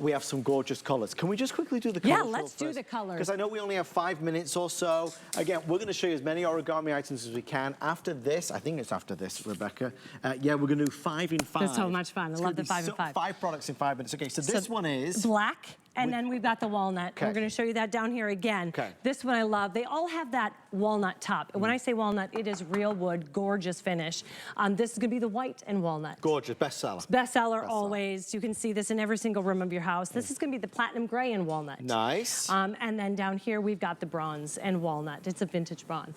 We have some gorgeous colors. Can we just quickly do the colors? Yeah, let's do the colors. Because I know we only have 5 minutes or so. Again, we're gonna show you as many origami items as we can. After this, I think it's after this, Rebecca. Yeah, we're gonna do 5 in 5. That's so much fun. I love the 5 in 5. 5 products in 5 minutes. Okay, so this one is black. And then we've got the walnut. Okay. We're gonna show you that down here again. Okay. This one I love. They all have that walnut top. And when I say walnut, it is real wood, gorgeous finish. This is gonna be the white and walnut. gorgeous, bestseller. Bestseller always. You can see this in every single room of your house. This is gonna be the platinum gray and walnut. Nice. And then down here, we've got the bronze and walnut. It's a vintage bronze.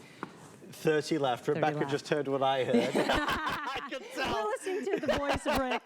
30 left. Rebecca left. just heard what I heard. I can tell. We're listening to the voice of Rick.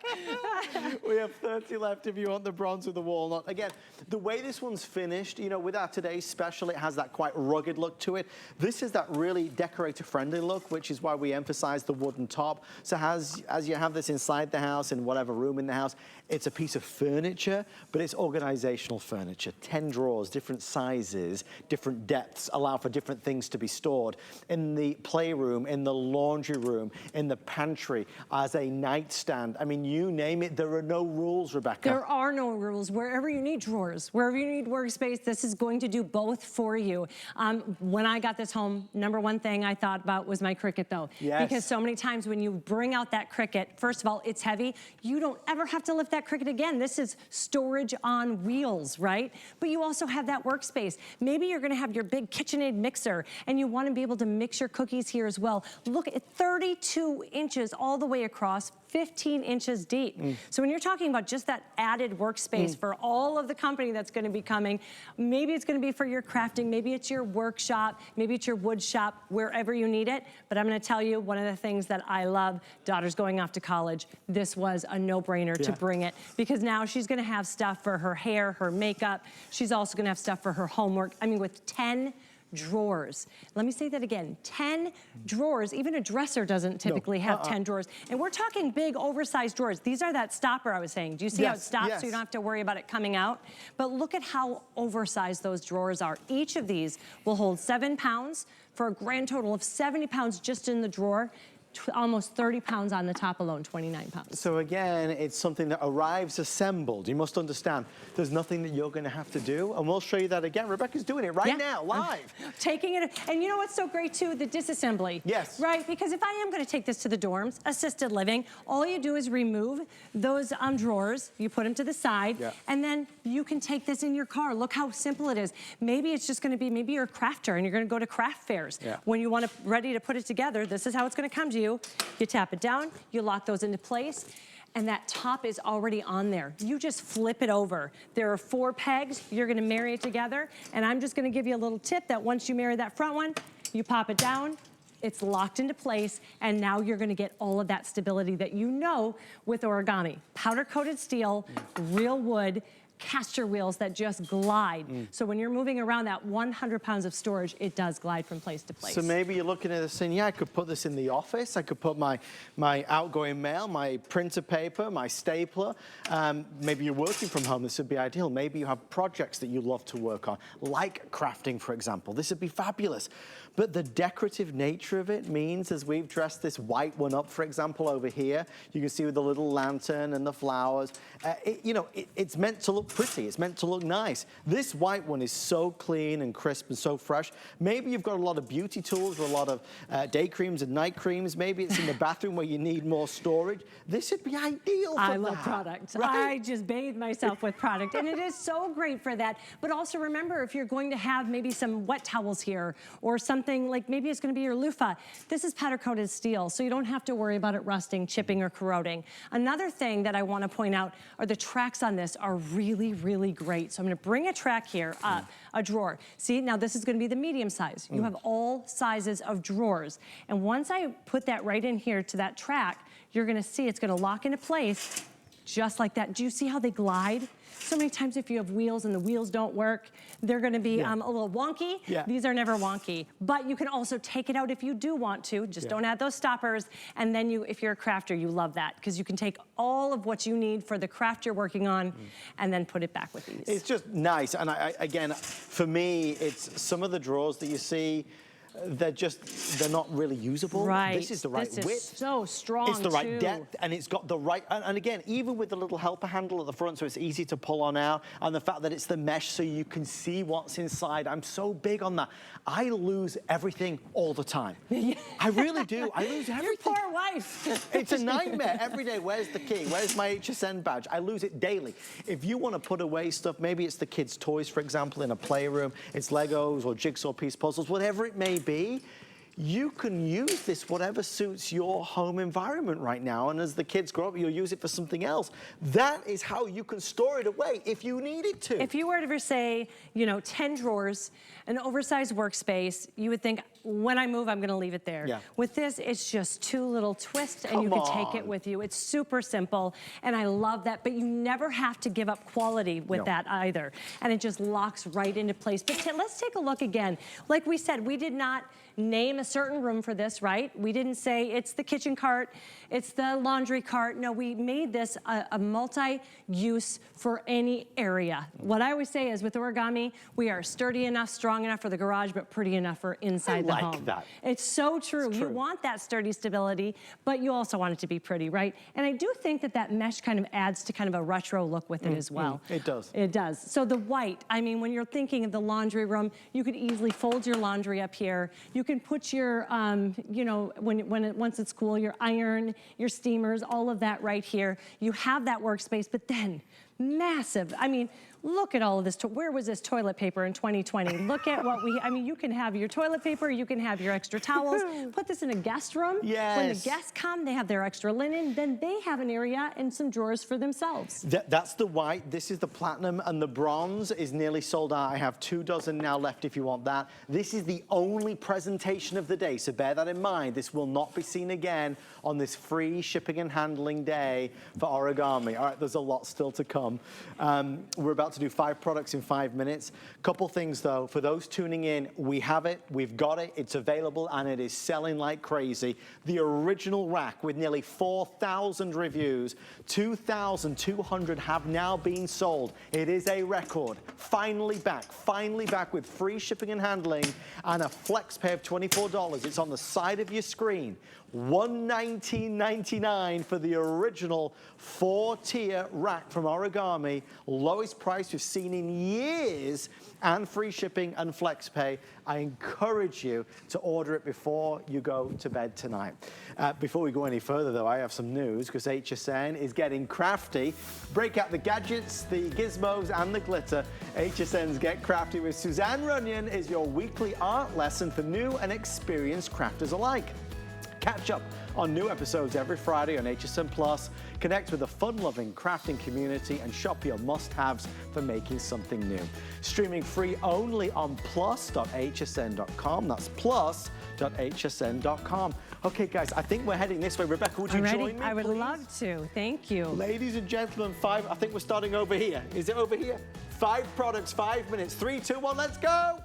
We have 30 left if you want the bronze with the walnut. Again, the way this one's finished, you know, with our today's special, it has that quite rugged look to it. This is that really decorator-friendly look, which is why we emphasize the wooden top. So as you have this inside the house, in whatever room in the house, it's a piece of furniture, but it's organizational furniture. 10 drawers, different sizes, different depths, allow for different things to be stored. In the playroom, in the laundry room, in the pantry, as a nightstand. I mean, you name it, there are no rules, Rebecca. There are no rules. Wherever you need drawers, wherever you need workspace, this is going to do both for you. When I got this home, number one thing I thought about was my Cricut, though. Yes. Because so many times when you bring out that Cricut, first of all, it's heavy. You don't ever have to lift that Cricut again. This is storage on wheels, right? But you also have that workspace. Maybe you're gonna have your big KitchenAid mixer and you wanna be able to mix your cookies here as well. Look at 32 inches all the way across, 15 inches deep. So when you're talking about just that added workspace for all of the company that's gonna be coming, maybe it's gonna be for your crafting, maybe it's your workshop, maybe it's your wood shop, wherever you need it. But I'm gonna tell you, one of the things that I love, daughter's going off to college, this was a no-brainer to bring it, because now she's gonna have stuff for her hair, her makeup. She's also gonna have stuff for her homework. I mean, with 10 drawers. Let me say that again, 10 drawers. Even a dresser doesn't typically have 10 drawers. And we're talking big, oversized drawers. These are that stopper I was saying. Do you see how it stops so you don't have to worry about it coming out? But look at how oversized those drawers are. Each of these will hold 7 pounds for a grand total of 70 pounds just in the drawer. Almost 30 pounds on the top alone, 29 pounds. So again, it's something that arrives assembled. You must understand, there's nothing that you're gonna have to do, and we'll show you that again. Rebecca's doing it right now, live. Taking it, and you know what's so great too? The disassembly. Yes. Right, because if I am gonna take this to the dorms, assisted living, all you do is remove those drawers, you put them to the side, and then you can take this in your car. Look how simple it is. Maybe it's just gonna be, maybe you're a crafter and you're gonna go to craft fairs. When you want to, ready to put it together, this is how it's gonna come to you. You tap it down, you lock those into place, and that top is already on there. You just flip it over. There are 4 pegs, you're gonna marry it together, and I'm just gonna give you a little tip that once you marry that front one, you pop it down, it's locked into place, and now you're gonna get all of that stability that you know with origami. Powder-coated steel, real wood, caster wheels that just glide. So when you're moving around that 100 pounds of storage, it does glide from place to place. So maybe you're looking at this saying, yeah, I could put this in the office. I could put my outgoing mail, my printer paper, my stapler. Maybe you're working from home. This would be ideal. Maybe you have projects that you love to work on, like crafting, for example. This would be fabulous. But the decorative nature of it means, as we've dressed this white one up, for example, over here, you can see with the little lantern and the flowers, it's meant to look pretty. It's meant to look nice. This white one is so clean and crisp and so fresh. Maybe you've got a lot of beauty tools or a lot of day creams and night creams. Maybe it's in the bathroom where you need more storage. This would be ideal for that. I love product. Right? I just bathe myself with product, and it is so great for that. But also remember, if you're going to have maybe some wet towels here or something like maybe it's going to be your loofah, this is powder-coated steel, so you don't have to worry about it rusting, chipping, or corroding. Another thing that I want to point out are the tracks on this are really, really great. So I'm going to bring a track here up, a drawer. See, now this is going to be the medium size. You have all sizes of drawers. And once I put that right in here to that track, you're going to see it's going to lock into place just like that. Do you see how they glide? So many times if you have wheels and the wheels don't work, they're gonna be a little wonky. These are never wonky. But you can also take it out if you do want to. Just don't add those stoppers. And then if you're a crafter, you love that, because you can take all of what you need for the craft you're working on and then put it back with these. It's just nice. And again, for me, it's some of the drawers that you see, they're not really usable. Right. This is the right width. This is so strong, It's the right depth, and it's got the right, and again, even with the little helper handle at the front, so it's easy to pull on out, and the fact that it's the mesh so you can see what's inside. I'm so big on that. I lose everything all the time. I really do. I lose everything. Your poor wife. It's a nightmare every day. Where's the key? Where's my HSN badge? I lose it daily. If you want to put away stuff, maybe it's the kids' toys, for example, in a playroom, it's Legos or jigsaw piece puzzles, whatever it may be, you can use this whatever suits your home environment right now, and as the kids grow up, you'll use it for something else. That is how you can store it away if you needed to. If you were to say, 10 drawers, an oversized workspace, you would think, when I move, I'm gonna leave it there. Yeah. With this, it's just 2 little twists and you can take it with you. It's super simple, and I love that, but you never have to give up quality with that either. And it just locks right into place. But let's take a look again. Like we said, we did not name a certain room for this, right? We didn't say it's the kitchen cart, it's the laundry cart. No, we made this a multi-use for any area. What I always say is with Origami, we are sturdy enough, strong enough for the garage, but pretty enough for inside the home. I like that. It's so true. You want that sturdy stability, but you also want it to be pretty, right? And I do think that mesh kind of adds to kind of a retro look with it as well. It does. It does. So the white, I mean, when you're thinking of the laundry room, you could easily fold your laundry up here. You can put your, once it's cool, your iron, your steamers, all of that right here. You have that workspace, but then massive. I mean, look at all of this. Where was this toilet paper in 2020? Look at what you can have your toilet paper, you can have your extra towels. Put this in a guest room. Yes. When the guests come, they have their extra linen, then they have an area and some drawers for themselves. That's the white. This is the platinum, and the bronze is nearly sold out. I have 2 dozen now left if you want that. This is the only presentation of the day, so bear that in mind. This will not be seen again on this free shipping and handling day for Origami. All right, there's a lot still to come. We're about to do 5 products in 5 minutes. Couple things though, for those tuning in, we have it, we've got it, it's available, and it is selling like crazy. The original rack with nearly 4,000 reviews, 2,200 have now been sold. It is a record. Finally back with free shipping and handling and a flex pay of $24. It's on the side of your screen. $119.99 for the original 4-tier rack from Origami. Lowest price we've seen in years, and free shipping and flex pay. I encourage you to order it before you go to bed tonight. Before we go any further though, I have some news because HSN is getting crafty. Break out the gadgets, the gizmos, and the glitter. HSN's Get Crafty with Suzanne Runyon is your weekly art lesson for new and experienced crafters alike. Catch up on new episodes every Friday on HSN Plus. Connect with a fun-loving crafting community and shop your must-haves for making something new. Streaming free only on plus.hsn.com. That's plus.hsn.com. Okay, guys, I think we're heading this way. Rebecca, would you join me, I would please? love to. Thank you. Ladies and gentlemen, 5. I think we're starting over here. Is it over here? 5 products, 5 minutes. 3, 2, 1, let's go!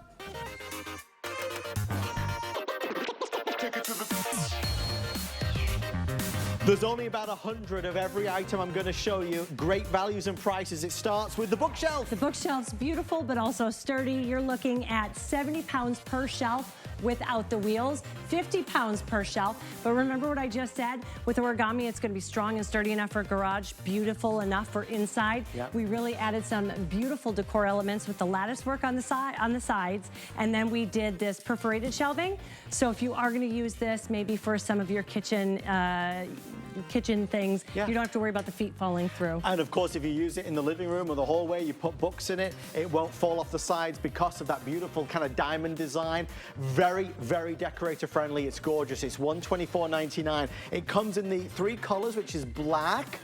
There's only about 100 of every item I'm going to show you. Great values and prices. It starts with the bookshelf. The bookshelf's beautiful, but also sturdy. You're looking at 70 pounds per shelf without the wheels, 50 pounds per shelf. But remember what I just said? With Origami, it's going to be strong and sturdy enough for garage, beautiful enough for inside. Yep. We really added some beautiful decor elements with the lattice work on the sides, and then we did this perforated shelving. So if you are going to use this maybe for some of your kitchen things, you don't have to worry about the feet falling through. And of course, if you use it in the living room or the hallway, you put books in it, it won't fall off the sides because of that beautiful kind of diamond design. Very, very decorator friendly. It's gorgeous. It's $124.99. It comes in the 3 colors, which is black,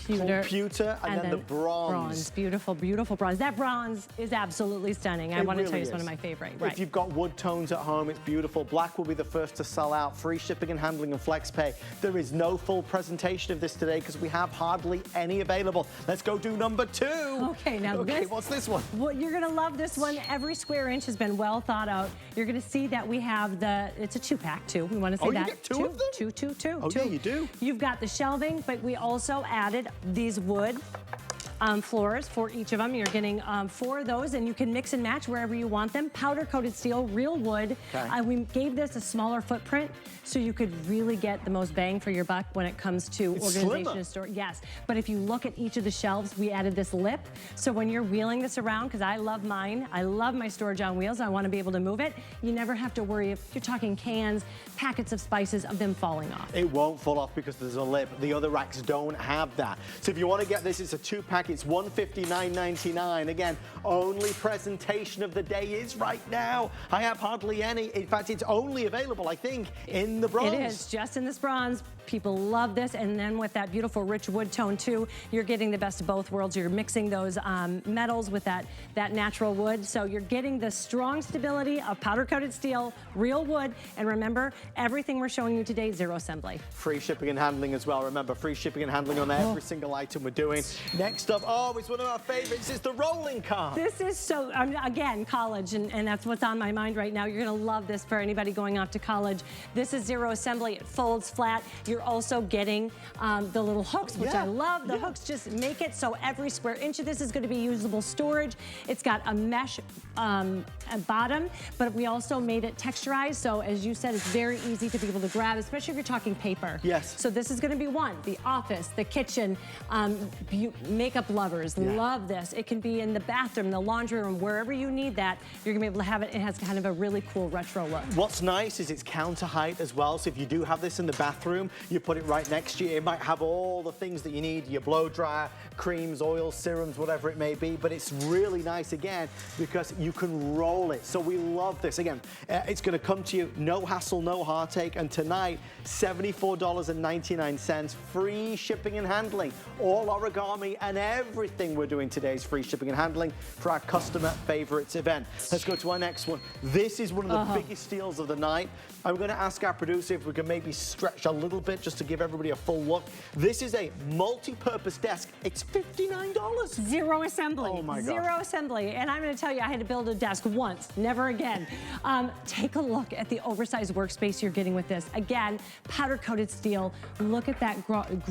computer, and then the bronze. Beautiful, beautiful bronze. That bronze is absolutely stunning. I want to tell you, it's one of my favorite. If you've got wood tones at home, it's beautiful. Black will be the first to sell out. Free shipping and handling and flex pay. There is no full presentation of this today because we have hardly any available. Let's go do number 2. Okay, now what's this one? Well, you're going to love this one. Every square inch has been well thought out. You're going to see that we have it's a 2-pack too. We want to say that. You get 2 of them? Two. Oh, yeah, you do. You've got the shelving, but we also added these wood floors for each of them. You're getting 4 of those, and you can mix and match wherever you want them. Powder-coated steel, real wood. Okay. We gave this a smaller footprint, so you could really get the most bang for your buck when it comes to organization and store. Yes, but if you look at each of the shelves, we added this lip, so when you're wheeling this around, because I love mine, I love my storage on wheels, I want to be able to move it, you never have to worry if you're talking cans, packets of spices, of them falling off. It won't fall off because there's a lip. The other racks don't have that. So if you want to get this, it's a 2-pack. It's $159.99. Again, only presentation of the day is right now. I have hardly any. In fact, it's only available, I think, in the bronze. It is, just in this bronze. People love this, and then with that beautiful rich wood tone too, you're getting the best of both worlds. You're mixing those metals with that natural wood, so you're getting the strong stability of powder-coated steel, real wood, and remember, everything we're showing you today, zero assembly. Free shipping and handling as well. Remember, free shipping and handling on every single item we're doing. Next up, it's one of our favorites. It's the rolling cart. This is so, again, college, and that's what's on my mind right now. You're gonna love this for anybody going off to college. This is zero assembly. It folds flat. You're also getting the little hooks, which I love. The hooks just make it so every square inch of this is going to be usable storage. It's got a mesh bottom, but we also made it texturized, so as you said, it's very easy to be able to grab, especially if you're talking paper. Yes. So this is going to be the office, the kitchen, makeup lovers love this. It can be in the bathroom, the laundry room, wherever you need that, you're going to be able to have it. It has kind of a really cool retro look. What's nice is it's counter height as well, so if you do have this in the bathroom, you put it right next to you. It might have all the things that you need, your blow dryer, creams, oils, serums, whatever it may be, but it's really nice again because you can roll it. So we love this. Again, it's going to come to you, no hassle, no heartache, and tonight, $74.99, free shipping and handling. All Origami and everything we're doing today is free shipping and handling for our customer favorites event. Let's go to our next one. This is one of the biggest steals of the night. I'm going to ask our producer if we can maybe stretch a little bit just to give everybody a full look. This is a multi-purpose desk. It's $59. Zero assembly. Oh my God. Zero assembly. And I'm going to tell you, I had to build a desk once, never again. Take a look at the oversized workspace you're getting with this. Again, powder-coated steel. Look at that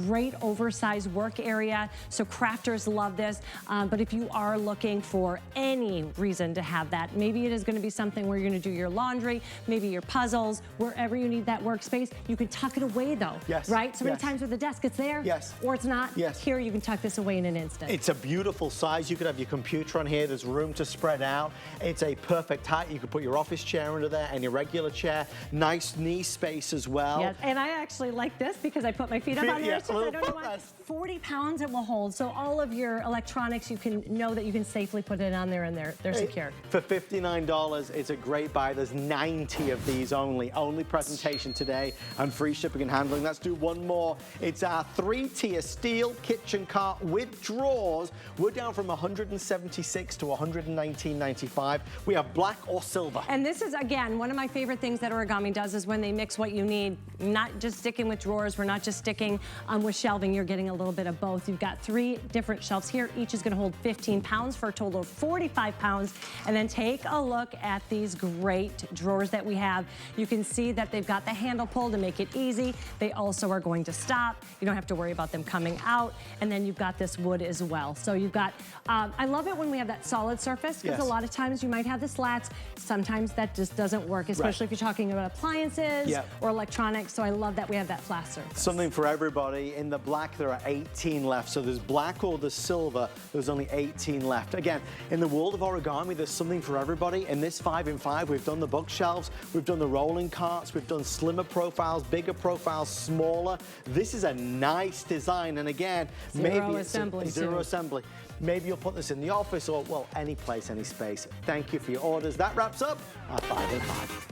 great oversized work area. So crafters love this. But if you are looking for any reason to have that, maybe it is going to be something where you're going to do your laundry, maybe your puzzles, wherever you need that workspace, you can tuck it away though. Yes. Right? So many times with the desk, it's there. Yes. Or it's not. Yes. Here, you can tuck this away in an instant. It's a beautiful size. You could have your computer on here. There's room to spread out. It's a perfect height. You could put your office chair under there and your regular chair. Nice knee space as well. Yes, and I actually like this because I put my feet up on there. So I don't know why. 40 pounds it will hold. So all of your electronics, you can know that you can safely put it on there and they're secure. For $59, it's a great buy. There's 90 of these only presentation today, and free shipping and handling. Let's do one more. It's our 3-tier steel kitchen cart with drawers. We're down from $176 to $119.95. We have black or silver. And this is, again, one of my favorite things that Origami does is when they mix what you need, not just sticking with drawers, we're not just sticking with shelving, you're getting a little bit of both. You've got 3 different shelves here. Each is going to hold 15 pounds for a total of 45 pounds. And then take a look at these great drawers that we have. You can see that they've got the handle pull to make it easy. They also are going to stop. You don't have to worry about them coming out. And then you've got this wood as well. So you've got, I love it when we have that solid surface because a lot of times you might have the slats. Sometimes that just doesn't work, especially if you're talking about appliances or electronics. So I love that we have that flat surface. Something for everybody. In the black, there are 18 left. So there's black or the silver. There's only 18 left. Again, in the world of Origami, there's something for everybody. In this 5 in 5, we've done the bookshelves, we've done the rolling carts, we've done slimmer profiles, bigger profiles, smaller. This is a nice design. And again, maybe it's zero assembly. Maybe you'll put this in the office or, well, any place, any space. Thank you for your orders. That wraps up our 5 in 5.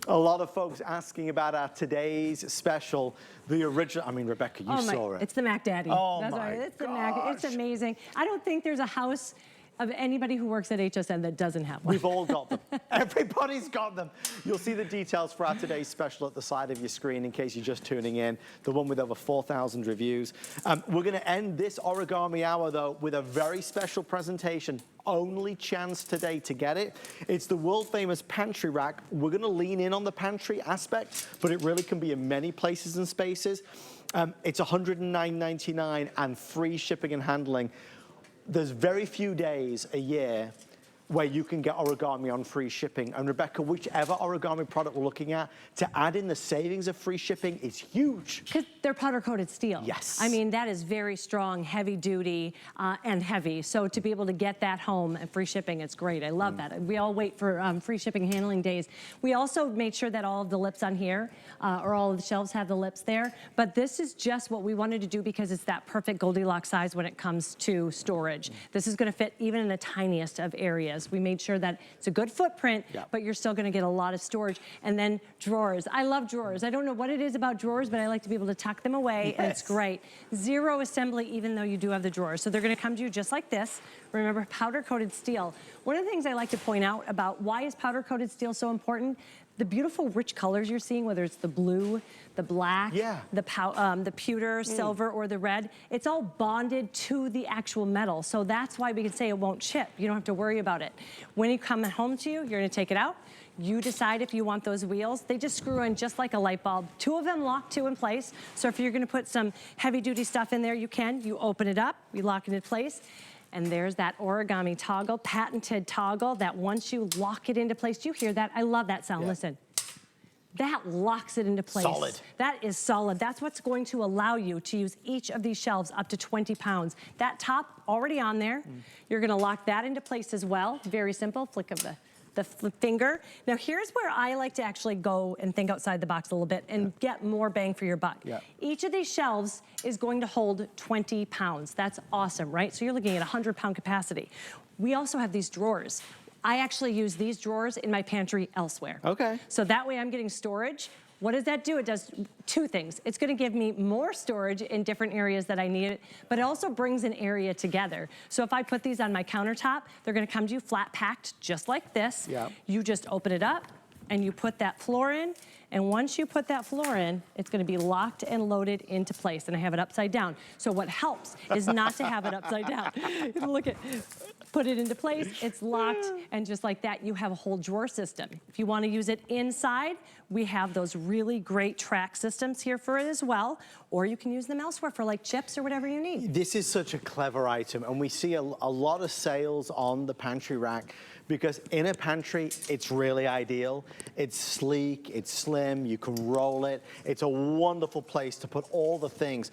A lot of folks asking about our today's special, the original. I mean, Rebecca, you saw it. It's the Mac Daddy. Oh, That's my right. It's the Mac. It's amazing. I don't think there's a house of anybody who works at HSN that doesn't have one. We've all got them. Everybody's got them. You'll see the details for our today's special at the side of your screen in case you're just tuning in, the one with over 4,000 reviews. We're going to end this Origami Hour, though, with a very special presentation. Only chance today to get it. It's the world-famous pantry rack. We're going to lean in on the pantry aspect, but it really can be in many places and spaces. It's $109.99 and free shipping and handling. There's very few days a year where you can get Origami on free shipping. And Rebecca, whichever Origami product we're looking at, to add in the savings of free shipping is huge. Because they're powder-coated steel. Yes. I mean, that is very strong, heavy duty, and heavy. So to be able to get that home and free shipping, it's great. I love that. We all wait for free shipping handling days. We also made sure that all of the lips on here, or all of the shelves have the lips there. But this is just what we wanted to do because it's that perfect Goldilocks size when it comes to storage. This is gonna fit even in the tiniest of areas. We made sure that it's a good footprint, but you're still gonna get a lot of storage. And then drawers. I love drawers. I don't know what it is about drawers, but I like to be able to tuck them away, and it's great. Zero assembly, even though you do have the drawers. So they're gonna come to you just like this. Remember, powder-coated steel. One of the things I like to point out about why is powder-coated steel so important, the beautiful rich colors you're seeing, whether it's the blue, the black, the pewter, silver, or the red, it's all bonded to the actual metal. So that's why we can say it won't chip. You don't have to worry about it. When you come home to you, you're gonna take it out. You decide if you want those wheels. They just screw in just like a light bulb. Two of them lock two in place. So if you're gonna put some heavy duty stuff in there, you can. You open it up, you lock it in place. And there's that Origami toggle, patented toggle, that once you lock it into place, do you hear that? I love that sound, listen. That locks it into place. Solid. That is solid. That's what's going to allow you to use each of these shelves up to 20 pounds. That top already on there, you're gonna lock that into place as well. Very simple, flick of the finger. Now here's where I like to actually go and think outside the box a little bit and get more bang for your buck. Each of these shelves is going to hold 20 pounds. That's awesome, right? So you're looking at 100-pound capacity. We also have these drawers. I actually use these drawers in my pantry elsewhere. Okay. So that way I'm getting storage. What does that do? It does two things. It's gonna give me more storage in different areas that I need it, but it also brings an area together. So if I put these on my countertop, they're gonna come to you flat packed, just like this. You just open it up and you put that floor in, and once you put that floor in, it's gonna be locked and loaded into place, and I have it upside down. So what helps is not to have it upside down. Look at, put it into place, it's locked, and just like that, you have a whole drawer system. If you wanna use it inside, we have those really great track systems here for it as well, or you can use them elsewhere for like chips or whatever you need. This is such a clever item, and we see a lot of sales on the pantry rack because in a pantry, it's really ideal. It's sleek, it's slim, you can roll it. It's a wonderful place to put all the things.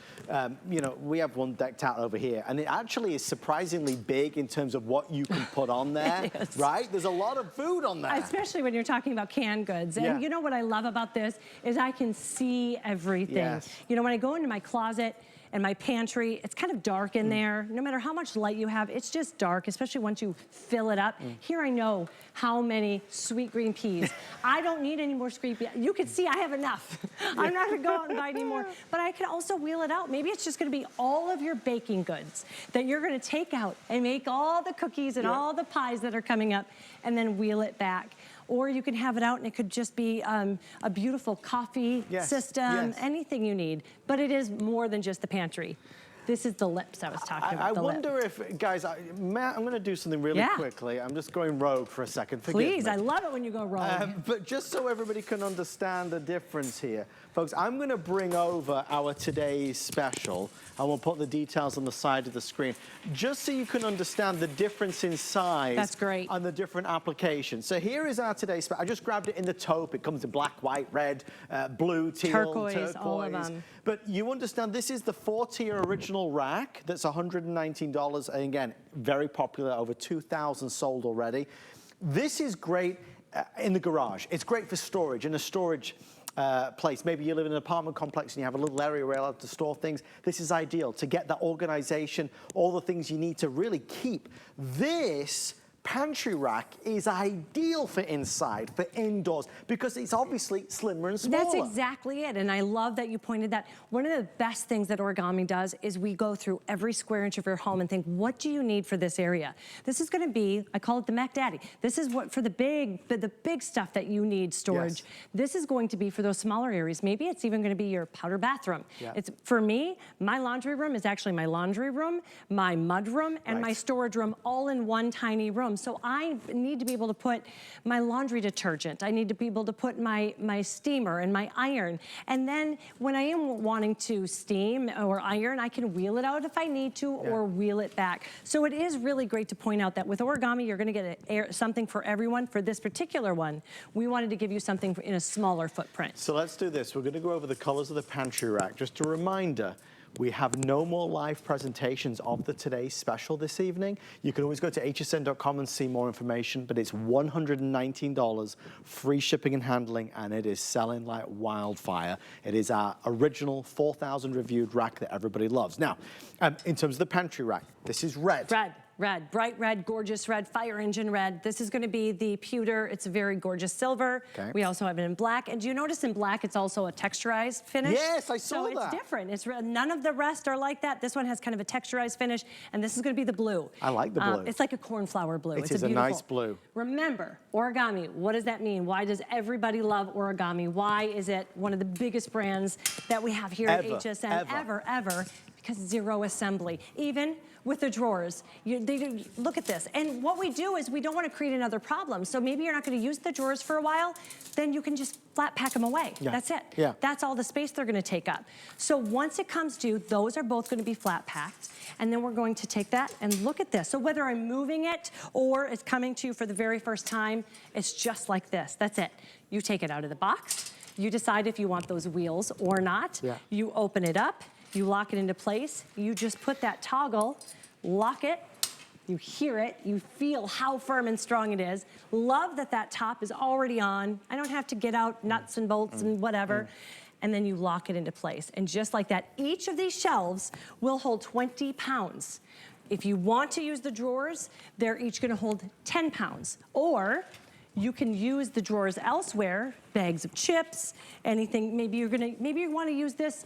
You know, we have one decked out over here, and it actually is surprisingly big in terms of what you can put on there, right? There's a lot of food on there. Especially when you're talking about canned goods. And you know what I love about this is I can see everything. You know, when I go into my closet and my pantry, it's kind of dark in there. No matter how much light you have, it's just dark, especially once you fill it up. Here I know how many sweet green peas. I don't need any more sweet peas. You can see I have enough. I'm not gonna go out and buy any more, but I can also wheel it out. Maybe it's just gonna be all of your baking goods that you're gonna take out and make all the cookies and all the pies that are coming up and then wheel it back. Or you can have it out and it could just be a beautiful coffee system, anything you need. But it is more than just the pantry. This is the lips I was talking about. I wonder if, guys, Matt, I'm going to do something really quickly. I'm just going rogue for a second. Forgive me. I love it when you go rogue. But just so everybody can understand the difference here, folks, I'm going to bring over our today's special, and we'll put the details on the side of the screen, just so you can understand the difference in size. That's great. And the different applications. So here is our today's special. I just grabbed it in the taupe. It comes in black, white, red, blue, teal, turquoise. All of them. But you understand this is the 4-tier original rack that's $119. And again, very popular, over 2,000 sold already. This is great in the garage. It's great for storage, in a storage place. Maybe you live in an apartment complex and you have a little area where you're allowed to store things. This is ideal to get that organization, all the things you need to really keep. This pantry rack is ideal for inside, for indoors, because it's obviously slimmer and smaller. That's exactly it, and I love that you pointed that. One of the best things that Origami does is we go through every square inch of your home and think, what do you need for this area? This is gonna be, I call it the Mac Daddy. This is what for the big stuff that you need storage. Yes. This is going to be for those smaller areas. Maybe it's even gonna be your powder bathroom. Yeah. It's, for me, my laundry room is actually my laundry room, my mud room, and my storage room all in one tiny room. So I need to be able to put my laundry detergent. I need to be able to put my steamer and my iron. And then when I am wanting to steam or iron, I can wheel it out if I need to or wheel it back. So it is really great to point out that with Origami, you're gonna get something for everyone. For this particular one, we wanted to give you something in a smaller footprint. So let's do this. We're gonna go over the colors of the pantry rack. Just a reminder, we have no more live presentations of the Today's Special this evening. You can always go to hsn.com and see more information, but it's $119, free shipping and handling, and it is selling like wildfire. It is our original 4,000 reviewed rack that everybody loves. Now, in terms of the pantry rack, this is red. Red, bright red, gorgeous red, fire engine red. This is gonna be the pewter. It's a very gorgeous silver. Okay. We also have it in black. And do you notice in black, it's also a texturized finish? Yes, I saw that. So it's different. It's none of the rest are like that. This one has kind of a texturized finish, and this is gonna be the blue. I like the blue. It's like a cornflower blue. It is a nice blue. Remember, Origami, what does that mean? Why does everybody love Origami? Why is it one of the biggest brands that we have here at HSN ever? Because zero assembly. Even with the drawers, look at this. And what we do is we don't want to create another problem. So maybe you're not going to use the drawers for a while, then you can just flat pack them away. Yeah. That's it. Yeah. That's all the space they're going to take up. So once it comes to, those are both going to be flat packed. And then we're going to take that and look at this. So whether I'm moving it or it's coming to you for the very first time, it's just like this. That's it. You take it out of the box. You decide if you want those wheels or not. Yeah. You open it up. You lock it into place. You just put that toggle, lock it, you hear it, you feel how firm and strong it is. Love that that top is already on. I don't have to get out nuts and bolts and whatever. And then you lock it into place. And just like that, each of these shelves will hold 20 pounds. If you want to use the drawers, they're each gonna hold 10 pounds. Or you can use the drawers elsewhere, bags of chips, anything. Maybe you want to use this,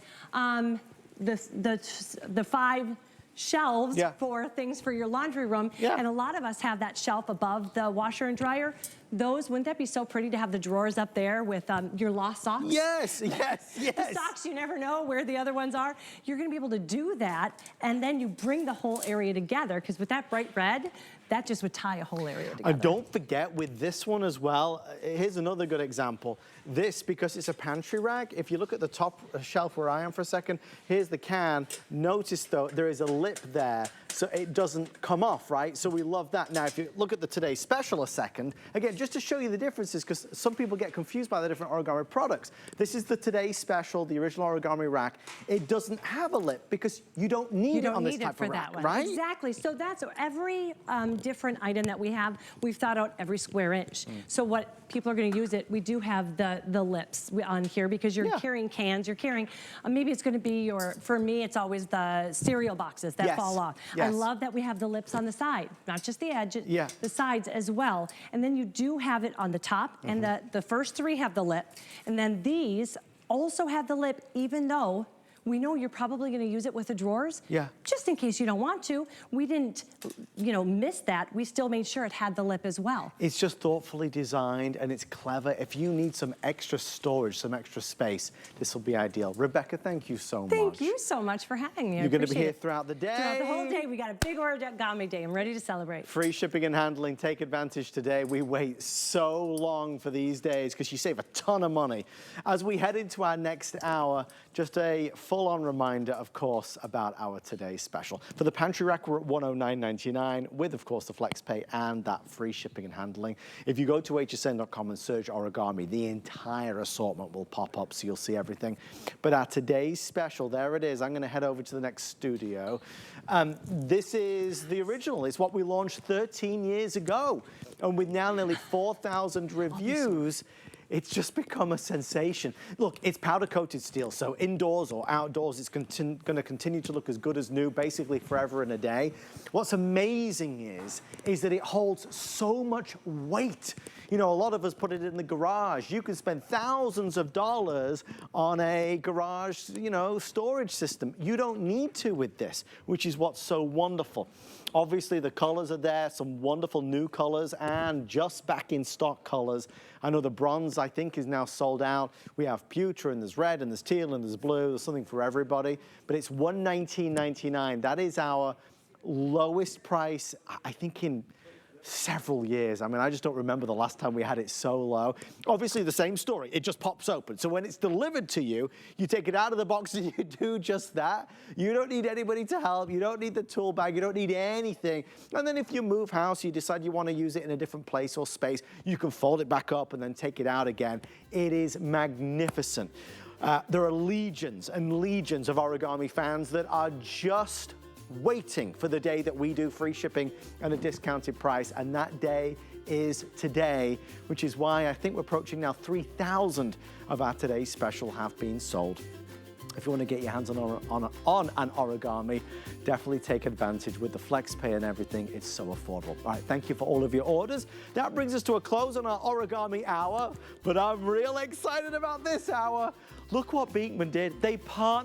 the 5 shelves for things for your laundry room. Yeah. And a lot of us have that shelf above the washer and dryer. Those, wouldn't that be so pretty to have the drawers up there with your lost socks? Yes. The socks, you never know where the other ones are. You're gonna be able to do that, and then you bring the whole area together, because with that bright red, that just would tie a whole area together. And don't forget with this one as well, here's another good example. This, because it's a pantry rack, if you look at the top shelf where I am for a second, here's the can. Notice though, there is a lip there, so it doesn't come off, right? So we love that. Now, if you look at the Today's Special a second, again, just to show you the differences, because some people get confused by the different Origami products. This is the Today's Special, the original Origami rack. It doesn't have a lip because you don't need it on this type of rack, right? Exactly. So that's every different item that we have. We've thought out every square inch. So what people are going to use it, we do have the lips on here, because you're carrying cans. You're carrying, maybe it's going to be for me, it's always the cereal boxes that fall off. I love that we have the lips on the side, not just the edge, the sides as well. And then you do have it on the top, and the first 3 have the lip, and then these also have the lip, even though we know you're probably going to use it with the drawers. Yeah. Just in case you don't want to. We didn't, miss that. We still made sure it had the lip as well. It's just thoughtfully designed, and it's clever. If you need some extra storage, some extra space, this will be ideal. Rebecca, thank you so much. Thank you so much for having me. You're going to be here throughout the day. Throughout the whole day. We got a big Origami day. I'm ready to celebrate. Free shipping and handling. Take advantage today. We wait so long for these days because you save a ton of money. As we head into our next hour, just a full-on reminder, of course, about our Today's Special. For the pantry rack, we're at $109.99 with, of course, the FlexPay and that free shipping and handling. If you go to hsn.com and search Origami, the entire assortment will pop up, so you'll see everything. But our Today's Special, there it is. I'm going to head over to the next studio. This is the original. It's what we launched 13 years ago. And with now nearly 4,000 reviews, it's just become a sensation. Look, it's powder coated steel, so indoors or outdoors, it's going to continue to look as good as new, basically forever and a day. What's amazing is that it holds so much weight. You know, a lot of us put it in the garage. You can spend thousands of dollars on a garage, you know, storage system. You don't need to with this, which is what's so wonderful. Obviously, the colors are there, some wonderful new colors and just back in stock colors. I know the bronze, I think, is now sold out. We have pewter, and there's red, and there's teal, and there's blue. There's something for everybody. But it's $119.99. That is our lowest price, I think, in several years. I mean, I just don't remember the last time we had it so low. Obviously, the same story. It just pops open. So when it's delivered to you, you take it out of the box and you do just that. You don't need anybody to help. You don't need the tool bag. You don't need anything. And then if you move house, you decide you want to use it in a different place or space, you can fold it back up and then take it out again. It is magnificent. There are legions and legions of Origami fans that are just waiting for the day that we do free shipping and a discounted price, and that day is today, which is why I think we're approaching now 3,000 of our today's special have been sold. If you want to get your hands on an Origami, definitely take advantage with the flex pay and everything. It's so affordable. All right, thank you for all of your orders. That brings us to a close on our Origami hour, but I'm real excited about this hour. Look what Beekman did. They partnered